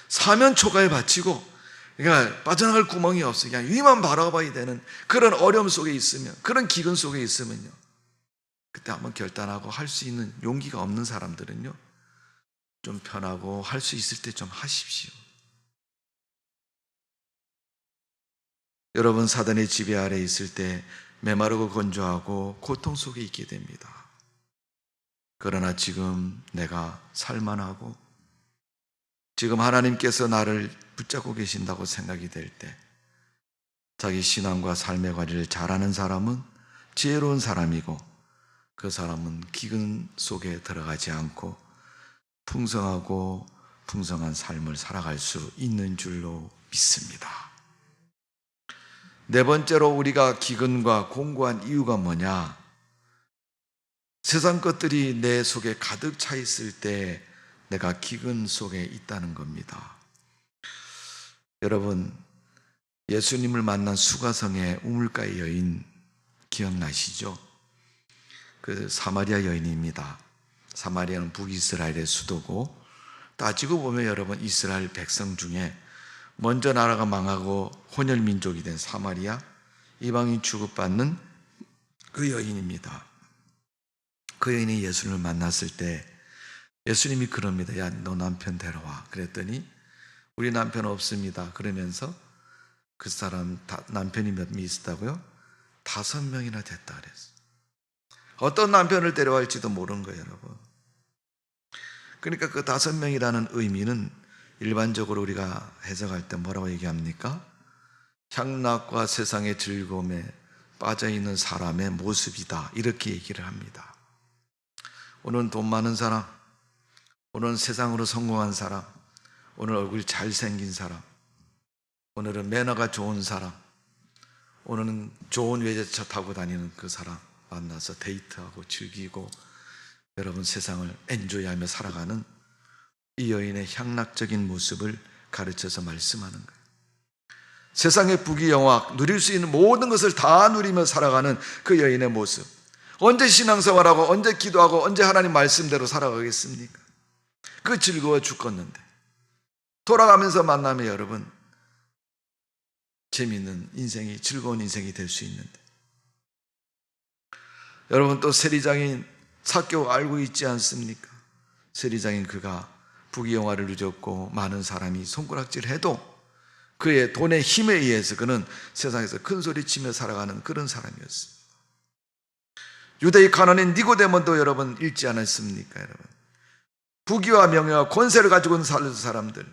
사면 초가에 바치고 그러니까 빠져나갈 구멍이 없어 그냥 위만 바라봐야 되는 그런 어려움 속에 있으면, 그런 기근 속에 있으면요, 그때 한번 결단하고 할 수 있는 용기가 없는 사람들은요, 좀 편하고 할 수 있을 때 좀 하십시오. 여러분, 사단의 지배 아래 있을 때 메마르고 건조하고 고통 속에 있게 됩니다. 그러나 지금 내가 살만하고 지금 하나님께서 나를 붙잡고 계신다고 생각이 될 때, 자기 신앙과 삶의 관리를 잘하는 사람은 지혜로운 사람이고, 그 사람은 기근 속에 들어가지 않고 풍성하고 풍성한 삶을 살아갈 수 있는 줄로 믿습니다. 네 번째로 우리가 기근과 공고한 이유가 뭐냐? 세상 것들이 내 속에 가득 차 있을 때 내가 기근 속에 있다는 겁니다. 여러분, 예수님을 만난 수가성의 우물가의 여인 기억나시죠? 그 사마리아 여인입니다. 사마리아는 북이스라엘의 수도고, 따지고 보면 여러분 이스라엘 백성 중에 먼저 나라가 망하고 혼혈민족이 된 사마리아, 이방인 취급받는 그 여인입니다. 그 여인이 예수님을 만났을 때 예수님이 그럽니다. 야, 너 남편 데려와. 그랬더니 우리 남편 없습니다. 그러면서 그 사람 남편이 몇 명 있었다고요? 5명이나 됐다 그랬어요. 어떤 남편을 데려갈지도 모르는 거예요, 여러분. 그러니까 그 5명이라는 의미는 일반적으로 우리가 해석할 때 뭐라고 얘기합니까? 향락과 세상의 즐거움에 빠져있는 사람의 모습이다, 이렇게 얘기를 합니다. 오늘은 돈 많은 사람, 오늘은 세상으로 성공한 사람, 오늘 얼굴이 잘생긴 사람, 오늘은 매너가 좋은 사람, 오늘은 좋은 외제차 타고 다니는 그 사람 만나서 데이트하고 즐기고 여러분 세상을 엔조이하며 살아가는 이 여인의 향락적인 모습을 가르쳐서 말씀하는 거예요. 세상의 부귀영화, 누릴 수 있는 모든 것을 다 누리며 살아가는 그 여인의 모습. 언제 신앙생활하고 언제 기도하고 언제 하나님 말씀대로 살아가겠습니까? 그 즐거워 죽겠는데 돌아가면서 만나면 여러분 재미있는 인생이, 즐거운 인생이 될 수 있는데 여러분 또 세리장인 삭개오 알고 있지 않습니까? 세리장인 그가 부귀영화를 누렸고 많은 사람이 손가락질해도 그의 돈의 힘에 의해서 그는 세상에서 큰 소리치며 살아가는 그런 사람이었습니다. 유대의 가난인 니고데모도 여러분 읽지 않았습니까? 여러분 부귀와 명예와 권세를 가지고 사는 사람들,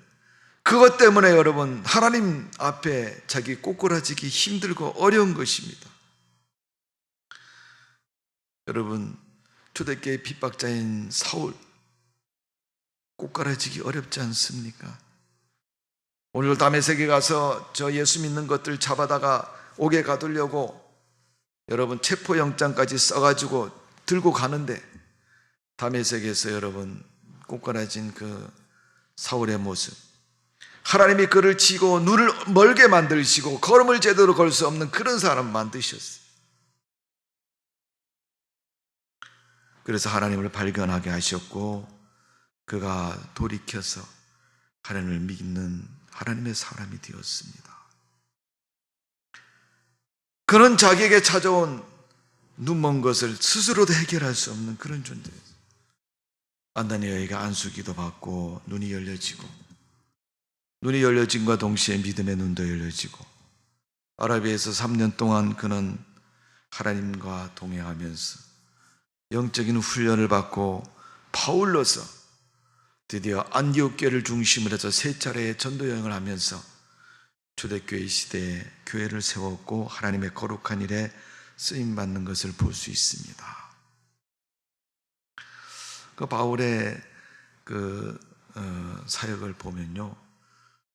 그것 때문에 여러분 하나님 앞에 자기 꼬꾸라지기 힘들고 어려운 것입니다. 여러분 초대교회 핍박자인 사울 꼬꾸라지기 어렵지 않습니까? 오늘 다메섹에 가서 저 예수 믿는 것들 잡아다가 옥에 가두려고 여러분 체포영장까지 써가지고 들고 가는데 다메섹에서 여러분 꼬꾸라진 그 사울의 모습, 하나님이 그를 치고 눈을 멀게 만드시고 걸음을 제대로 걸 수 없는 그런 사람 만드셨어요. 그래서 하나님을 발견하게 하셨고 그가 돌이켜서 하나님을 믿는 하나님의 사람이 되었습니다. 그는 자기에게 찾아온 눈먼 것을 스스로도 해결할 수 없는 그런 존재였어요. 안나니아에게 안수기도 받고 눈이 열려지고, 눈이 열려짐과 동시에 믿음의 눈도 열려지고, 아라비아에서 3년 동안 그는 하나님과 동행하면서 영적인 훈련을 받고 바울로서 드디어 안디옥교회를 중심으로 해서 세 차례의 전도 여행을 하면서 초대교회 시대에 교회를 세웠고 하나님의 거룩한 일에 쓰임받는 것을 볼 수 있습니다. 그 바울의 사역을 보면요,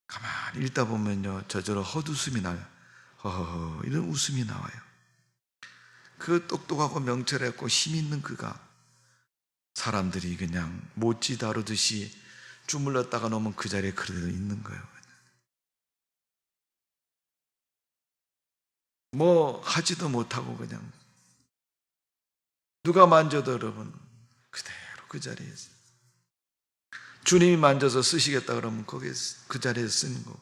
가만히 읽다 보면요 저절로 헛웃음이 나요. 허허허 이런 웃음이 나와요. 그 똑똑하고 명철했고 힘 있는 그가 사람들이 그냥 못지 다루듯이 주물렀다가 놓으면 그 자리에 그대로 있는 거예요. 뭐 하지도 못하고 그냥 누가 만져도 여러분 그대로 그 자리에 있어요. 주님이 만져서 쓰시겠다 그러면 거기에서 그 자리에서 쓰는 거고,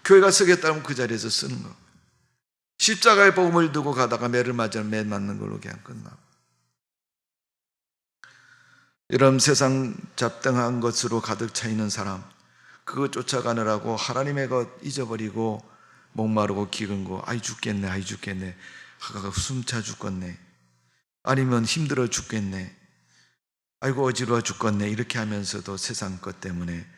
교회가 쓰겠다 그러면 그 자리에서 쓰는 거고, 십자가에 복음을 두고 가다가 매를 맞으면 매 맞는 걸로 그냥 끝나고, 이런 세상 잡등한 것으로 가득 차 있는 사람, 그거 쫓아가느라고 하나님의 것 잊어버리고 목마르고 기근고 아이 죽겠네 아이 죽겠네 하다가 숨차 죽겠네, 아니면 힘들어 죽겠네, 아이고 어지러워 죽겠네, 이렇게 하면서도 세상 것 때문에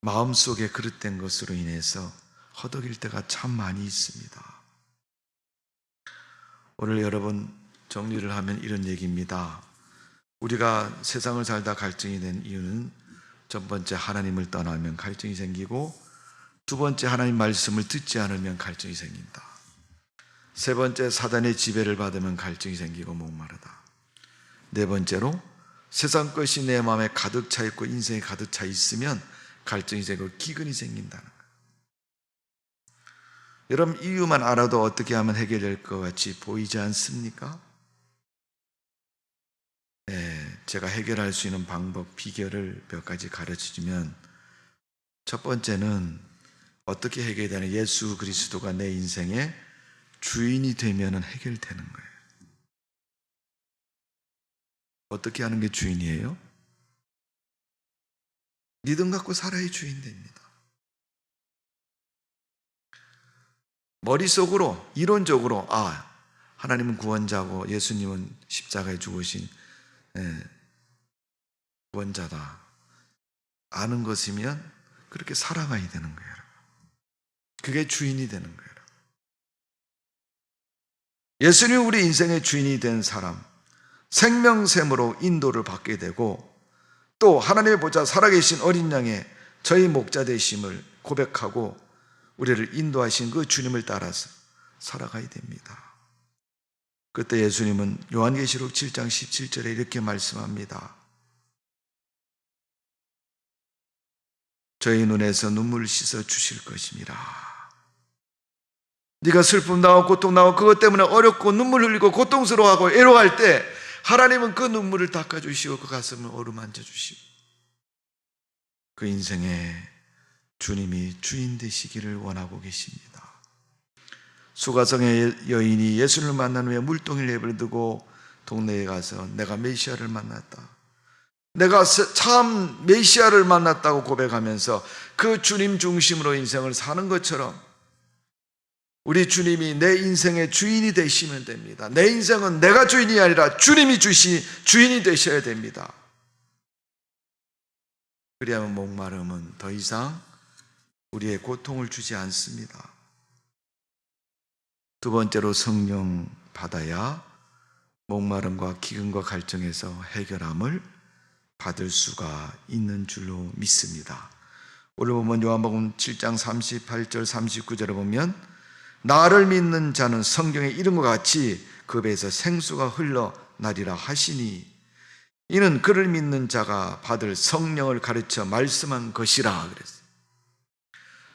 마음속에 그릇된 것으로 인해서 허덕일 때가 참 많이 있습니다. 오늘 여러분 정리를 하면 이런 얘기입니다. 우리가 세상을 살다 갈증이 된 이유는 첫 번째 하나님을 떠나면 갈증이 생기고, 두 번째 하나님 말씀을 듣지 않으면 갈증이 생긴다. 세 번째 사단의 지배를 받으면 갈증이 생기고 목마르다. 네 번째로 세상 것이 내 마음에 가득 차 있고 인생에 가득 차 있으면 갈증이 생기고 기근이 생긴다는 거예요. 여러분 이유만 알아도 어떻게 하면 해결될 것 같이 보이지 않습니까? 네, 제가 해결할 수 있는 방법, 비결을 몇 가지 가르쳐주면, 첫 번째는 어떻게 해결되는, 예수 그리스도가 내 인생의 주인이 되면 해결되는 거예요. 어떻게 하는 게 주인이에요? 믿음 갖고 살아야 주인 됩니다. 머릿속으로 이론적으로 하나님은 구원자고 예수님은 십자가에 죽으신 구원자다 아는 것이면 그렇게 살아가야 되는 거예요. 그게 주인이 되는 거예요. 예수님이 우리 인생의 주인이 된 사람, 생명샘으로 인도를 받게 되고, 또 하나님의 보좌 살아계신 어린 양의 저희 목자 되심을 고백하고 우리를 인도하신 그 주님을 따라서 살아가야 됩니다. 그때 예수님은 요한계시록 7장 17절에 이렇게 말씀합니다. 저희 눈에서 눈물을 씻어 주실 것입니다. 네가 슬픔 나고 고통 나고 그것 때문에 어렵고 눈물 흘리고 고통스러워하고 애로할 때 하나님은 그 눈물을 닦아주시고 그 가슴을 어루만져 주시고 그 인생에 주님이 주인 되시기를 원하고 계십니다. 수가성의 여인이 예수를 만난 후에 물동이를 내버려두고 동네에 가서 내가 메시아를 만났다, 내가 참 메시아를 만났다고 고백하면서 그 주님 중심으로 인생을 사는 것처럼 우리 주님이 내 인생의 주인이 되시면 됩니다. 내 인생은 내가 주인이 아니라 주님이 주인이 되셔야 됩니다. 그리하면 목마름은 더 이상 우리의 고통을 주지 않습니다. 두 번째로 성령 받아야 목마름과 기근과 갈증에서 해결함을 받을 수가 있는 줄로 믿습니다. 오늘 보면 요한복음 7장 38절 39절에 보면 나를 믿는 자는 성경에 이른 것 같이 그 배에서 생수가 흘러나리라 하시니 이는 그를 믿는 자가 받을 성령을 가르쳐 말씀한 것이라 그랬어요.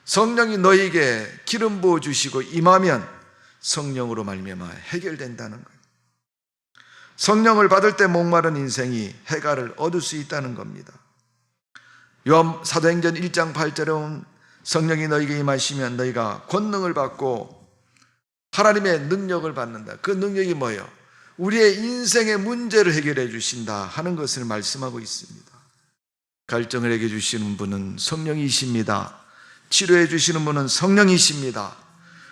성령이 너에게 기름 부어주시고 임하면 성령으로 말미암아 해결된다는 거예요. 성령을 받을 때 목마른 인생이 해갈을 얻을 수 있다는 겁니다. 사도행전 1장 8절에 보면 성령이 너에게 임하시면 너희가 권능을 받고 하나님의 능력을 받는다. 그 능력이 뭐예요? 우리의 인생의 문제를 해결해 주신다 하는 것을 말씀하고 있습니다. 갈증을 해결해 주시는 분은 성령이십니다. 치료해 주시는 분은 성령이십니다.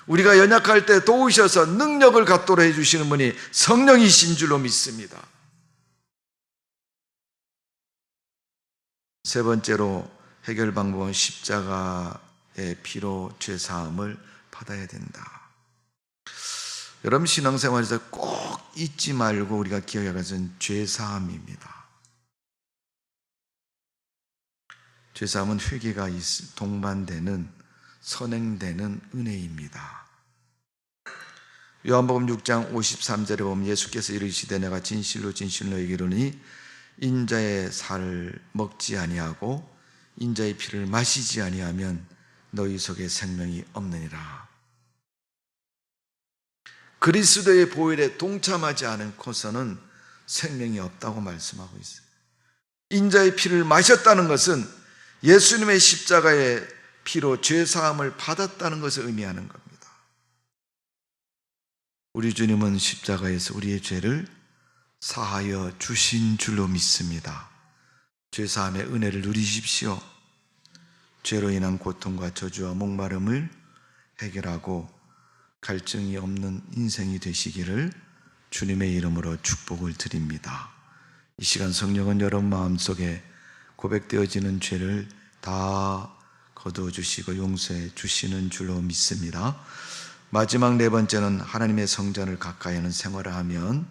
우리가 연약할 때 도우셔서 능력을 갖도록 해주시는 분이 성령이신 줄로 믿습니다. 세 번째로 해결 방법은 십자가의 피로 죄사함을 받아야 된다. 여러분 신앙생활에서 꼭 잊지 말고 우리가 기억해야 할 것은 죄사함입니다. 죄사함은 회개가 동반되는 선행되는 은혜입니다. 요한복음 6장 53절에 보면 예수께서 이르시되 내가 진실로 너희에게 이르노니 인자의 살을 먹지 아니하고 인자의 피를 마시지 아니하면 너희 속에 생명이 없느니라. 그리스도의 보혈에 동참하지 않고서는 생명이 없다고 말씀하고 있어요. 인자의 피를 마셨다는 것은 예수님의 십자가의 피로 죄사함을 받았다는 것을 의미하는 겁니다. 우리 주님은 십자가에서 우리의 죄를 사하여 주신 줄로 믿습니다. 죄사함의 은혜를 누리십시오. 죄로 인한 고통과 저주와 목마름을 해결하고 갈증이 없는 인생이 되시기를 주님의 이름으로 축복을 드립니다. 이 시간 성령은 여러분 마음속에 고백되어지는 죄를 다 거두어주시고 용서해 주시는 줄로 믿습니다. 마지막 네 번째는 하나님의 성전을 가까이 하는 생활을 하면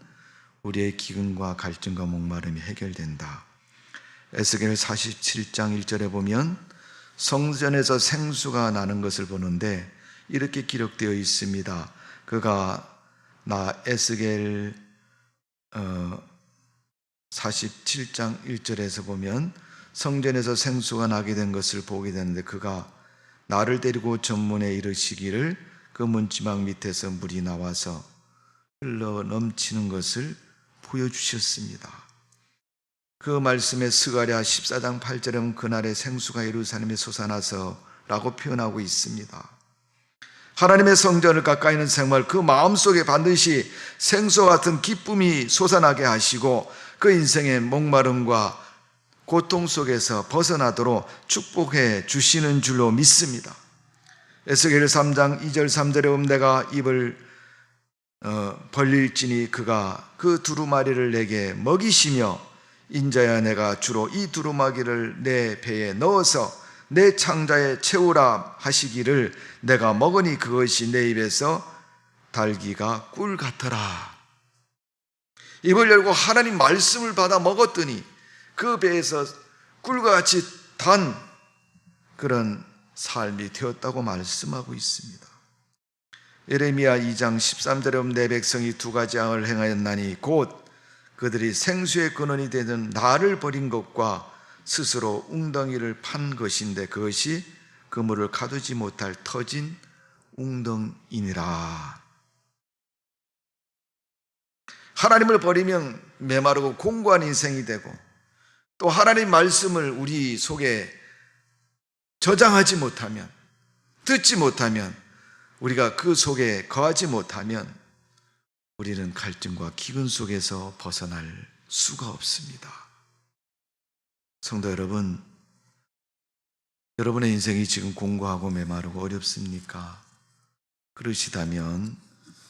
우리의 기근과 갈증과 목마름이 해결된다. 에스겔 47장 1절에 보면 성전에서 생수가 나는 것을 보는데 이렇게 기록되어 있습니다. 그가 에스겔 47장 1절에서 보면 성전에서 생수가 나게 된 것을 보게 되는데 그가 나를 데리고 전문에 이르시기를 그 문지막 밑에서 물이 나와서 흘러 넘치는 것을 보여주셨습니다. 그 말씀에 스가랴 14장 8절에 보면 그날의 생수가 예루살렘에 솟아나서 라고 표현하고 있습니다. 하나님의 성전을 가까이 있는 생활, 그 마음속에 반드시 생수와 같은 기쁨이 솟아나게 하시고 그 인생의 목마름과 고통 속에서 벗어나도록 축복해 주시는 줄로 믿습니다. 에스겔 3장 2절 3절에 보면 내가 입을 벌릴지니 그가 그 두루마리를 내게 먹이시며 인자야 내가 주로 이 두루마기를 내 배에 넣어서 내 창자에 채우라 하시기를 내가 먹으니 그것이 내 입에서 달기가 꿀 같더라. 입을 열고 하나님 말씀을 받아 먹었더니 그 배에서 꿀과 같이 단 그런 삶이 되었다고 말씀하고 있습니다. 예레미야 2장 13절에 보면 내 백성이 두 가지 악을 행하였나니 곧 그들이 생수의 근원이 되는 나를 버린 것과 스스로 웅덩이를 판 것인데 그것이 그물을 가두지 못할 터진 웅덩이니라. 하나님을 버리면 메마르고 공고한 인생이 되고 또 하나님 말씀을 우리 속에 저장하지 못하면 듣지 못하면 우리가 그 속에 거하지 못하면 우리는 갈증과 기근 속에서 벗어날 수가 없습니다. 성도 여러분, 여러분의 인생이 지금 공고하고 메마르고 어렵습니까? 그러시다면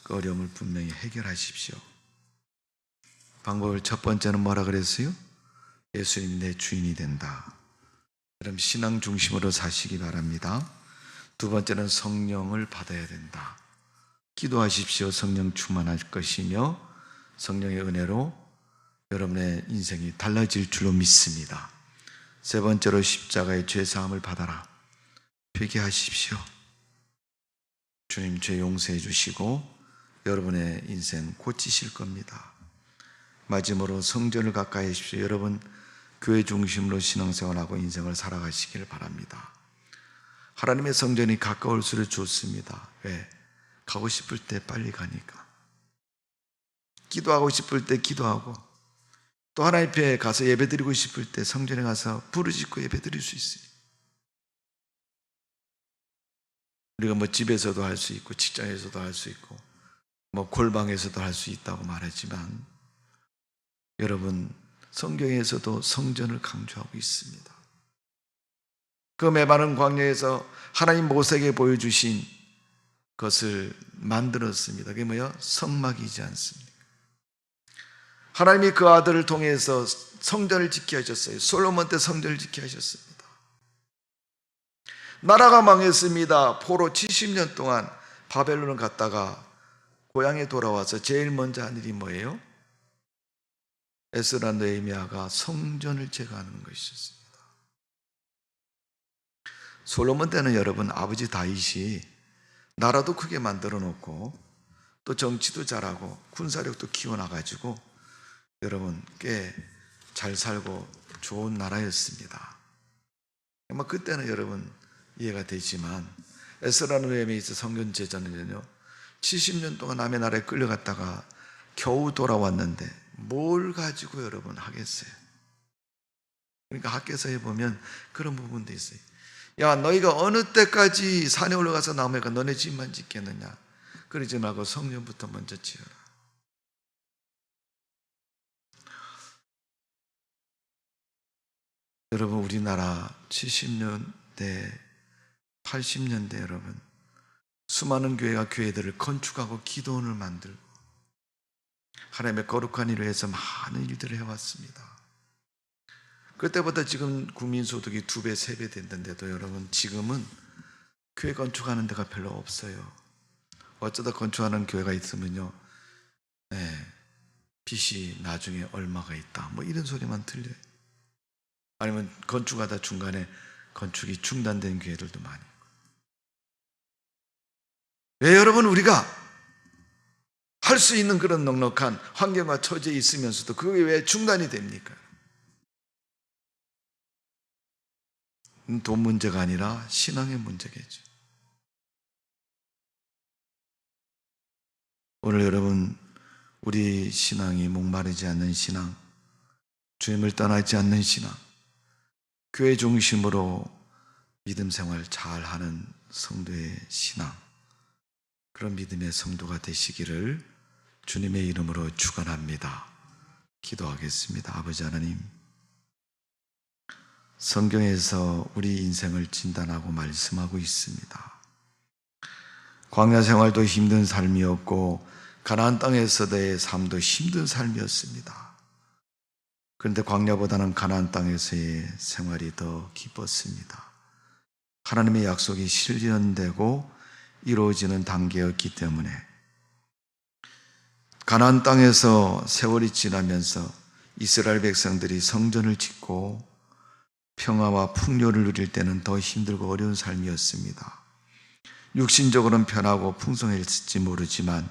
그 어려움을 분명히 해결하십시오. 방법을 첫 번째는 뭐라 그랬어요? 예수님 내 주인이 된다. 그럼 신앙 중심으로 사시기 바랍니다. 두 번째는 성령을 받아야 된다. 기도하십시오. 성령 충만할 것이며 성령의 은혜로 여러분의 인생이 달라질 줄로 믿습니다. 세 번째로 십자가의 죄사함을 받아라. 회개하십시오. 주님 죄 용서해 주시고 여러분의 인생 고치실 겁니다. 마지막으로 성전을 가까이 하십시오. 여러분 교회 중심으로 신앙생활하고 인생을 살아가시길 바랍니다. 하나님의 성전이 가까울수록 좋습니다. 왜? 가고 싶을 때 빨리 가니까. 기도하고 싶을 때 기도하고, 또 하나님 앞에 가서 예배드리고 싶을 때 성전에 가서 부르짖고 예배드릴 수 있어요. 우리가 뭐 집에서도 할 수 있고 직장에서도 할 수 있고 뭐 골방에서도 할 수 있다고 말하지만, 여러분 성경에서도 성전을 강조하고 있습니다. 그 메마른 광야에서 하나님 모세에게 보여주신 것을 만들었습니다. 그게 뭐야? 성막이지 않습니까? 하나님이 그 아들을 통해서 성전을 짓게 하셨어요. 솔로몬 때 성전을 짓게 하셨습니다. 나라가 망했습니다. 포로 70년 동안 바벨론을 갔다가 고향에 돌아와서 제일 먼저 한 일이 뭐예요? 에스라 느헤미야가 성전을 재건하는 것이었습니다. 솔로몬 때는 여러분 아버지 다윗이 나라도 크게 만들어 놓고 또 정치도 잘하고 군사력도 키워놔가지고 여러분 꽤 잘 살고 좋은 나라였습니다. 아마 그때는 여러분 이해가 되지만 에스라 느헤미야에서 성전 재건은요 70년 동안 남의 나라에 끌려갔다가 겨우 돌아왔는데 뭘 가지고 여러분 하겠어요? 그러니까 학교에서 해보면 그런 부분도 있어요. 야, 너희가 어느 때까지 산에 올라가서 나무에가 너네 집만 짓겠느냐? 그러지 말고 성전부터 먼저 지어라. 여러분 우리나라 70년대 80년대 여러분 수많은 교회가 교회들을 건축하고 기도원을 만들고 하나님의 거룩한 일을 해서 많은 일들을 해왔습니다. 그때보다 지금 국민소득이 2배, 3배 됐는데도 여러분 지금은 교회 건축하는 데가 별로 없어요. 어쩌다 건축하는 교회가 있으면요 빚이 나중에 얼마가 있다 뭐 이런 소리만 들려요. 아니면 건축하다 중간에 건축이 중단된 교회들도 많이 있고. 왜 여러분 우리가 할 수 있는 그런 넉넉한 환경과 처지에 있으면서도 그게 왜 중단이 됩니까? 돈 문제가 아니라 신앙의 문제겠죠. 오늘 여러분 우리 신앙이 목마르지 않는 신앙, 주님을 떠나지 않는 신앙, 교회 중심으로 믿음 생활 잘하는 성도의 신앙, 그런 믿음의 성도가 되시기를 주님의 이름으로 축원합니다. 기도하겠습니다. 아버지 하나님, 성경에서 우리 인생을 진단하고 말씀하고 있습니다. 광야 생활도 힘든 삶이었고 가나안 땅에서의 삶도 힘든 삶이었습니다. 그런데 광야보다는 가나안 땅에서의 생활이 더 기뻤습니다. 하나님의 약속이 실현되고 이루어지는 단계였기 때문에 가나안 땅에서 세월이 지나면서 이스라엘 백성들이 성전을 짓고 평화와 풍요를 누릴 때는 더 힘들고 어려운 삶이었습니다. 육신적으로는 편하고 풍성했을지 모르지만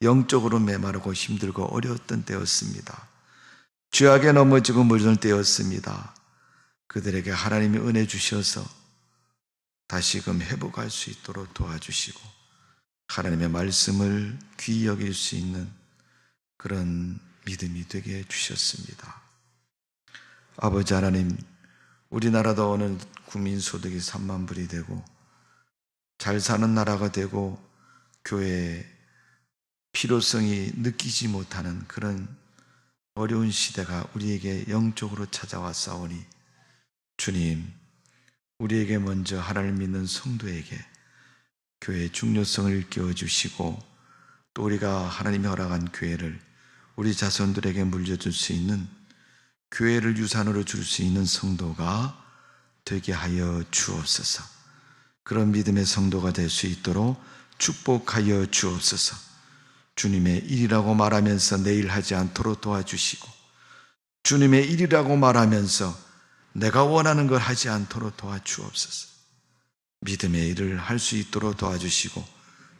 영적으로 메마르고 힘들고 어려웠던 때였습니다. 죄악에 넘어지고 물들 때였습니다. 그들에게 하나님이 은혜 주셔서 다시금 회복할 수 있도록 도와주시고 하나님의 말씀을 귀히 여길 수 있는 그런 믿음이 되게 해주셨습니다. 아버지 하나님, 우리나라도 어느 국민 소득이 3만 불이 되고 잘 사는 나라가 되고 교회의 필요성이 느끼지 못하는 그런 어려운 시대가 우리에게 영적으로 찾아왔사오니 주님, 우리에게 먼저 하나님을 믿는 성도에게 교회의 중요성을 일깨워주시고 또 우리가 하나님이 허락한 교회를 우리 자손들에게 물려줄 수 있는, 교회를 유산으로 줄 수 있는 성도가 되게 하여 주옵소서. 그런 믿음의 성도가 될 수 있도록 축복하여 주옵소서. 주님의 일이라고 말하면서 내일 하지 않도록 도와주시고, 주님의 일이라고 말하면서 내가 원하는 걸 하지 않도록 도와주옵소서. 믿음의 일을 할 수 있도록 도와주시고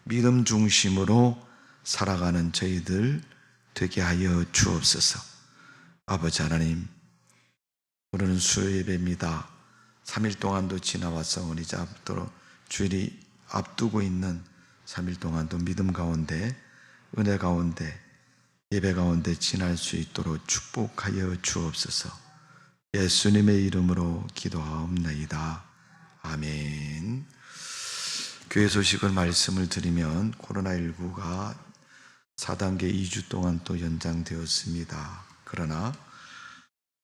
믿음 중심으로 살아가는 저희들 되게 하여 주옵소서. 아버지 하나님, 오늘은 수요 예배입니다. 3일 동안도 지나왔사오니 이제 앞으로 주일이 앞두고 있는 3일 동안도 믿음 가운데, 은혜 가운데, 예배 가운데 지날 수 있도록 축복하여 주옵소서. 예수님의 이름으로 기도하옵나이다. 아멘. 교회 소식을 말씀을 드리면 코로나19가 4단계 2주 동안 또 연장되었습니다. 그러나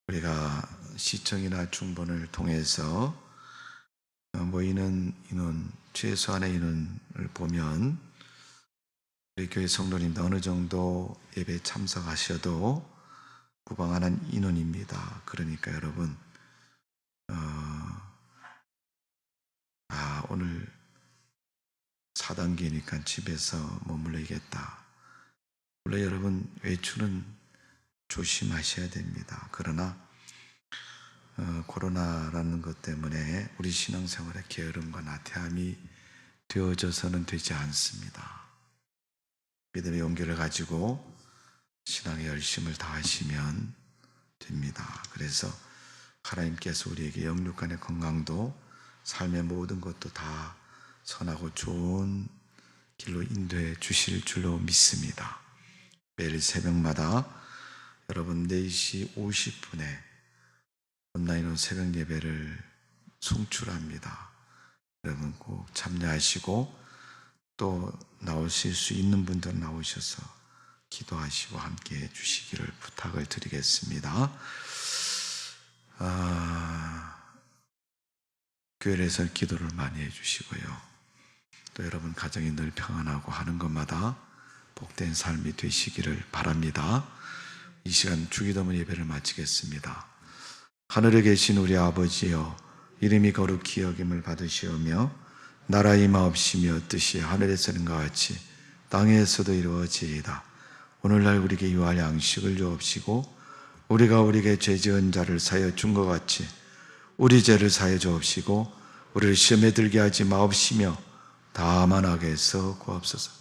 우리가 시청이나 중본을 통해서 모이는 인원, 최소한의 인원을 보면 우리 교회 성도님들 어느 정도 예배에 참석하셔도 무방한 인원입니다. 그러니까 여러분, 오늘 4단계니까 집에서 머물러야겠다. 원래 여러분 외출은 조심하셔야 됩니다. 그러나 코로나라는 것 때문에 우리 신앙생활에 게으름과 나태함이 되어져서는 되지 않습니다. 믿음의 용기를 가지고 신앙의 열심을 다하시면 됩니다. 그래서 하나님께서 우리에게 영육간의 건강도 삶의 모든 것도 다 선하고 좋은 길로 인도해 주실 줄로 믿습니다. 매일 새벽마다 여러분 4시 50분에 온라인으로 새벽 예배를 송출합니다. 여러분 꼭 참여하시고 또 나오실 수 있는 분들은 나오셔서 기도하시고 함께 해 주시기를 부탁을 드리겠습니다. 교회에서 기도를 많이 해주시고요. 또 여러분 가정이 늘 평안하고 하는 것마다 복된 삶이 되시기를 바랍니다. 이 시간 주기도문 예배를 마치겠습니다. 하늘에 계신 우리 아버지여, 이름이 거룩히 여김을 받으시오며 나라의 마옵시며 뜻이 하늘에서는 것 같이 땅에서도 이루어지이다. 오늘날 우리에게 유할 양식을 주옵시고 우리가 우리에게 죄 지은 자를 사하여 준 것 같이 우리 죄를 사하여 주옵시고 우리를 시험에 들게 하지 마옵시며 다만 악에서 구하옵소서.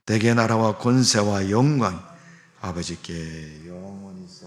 대개 나라와 권세와 영광 아버지께 영원히 있어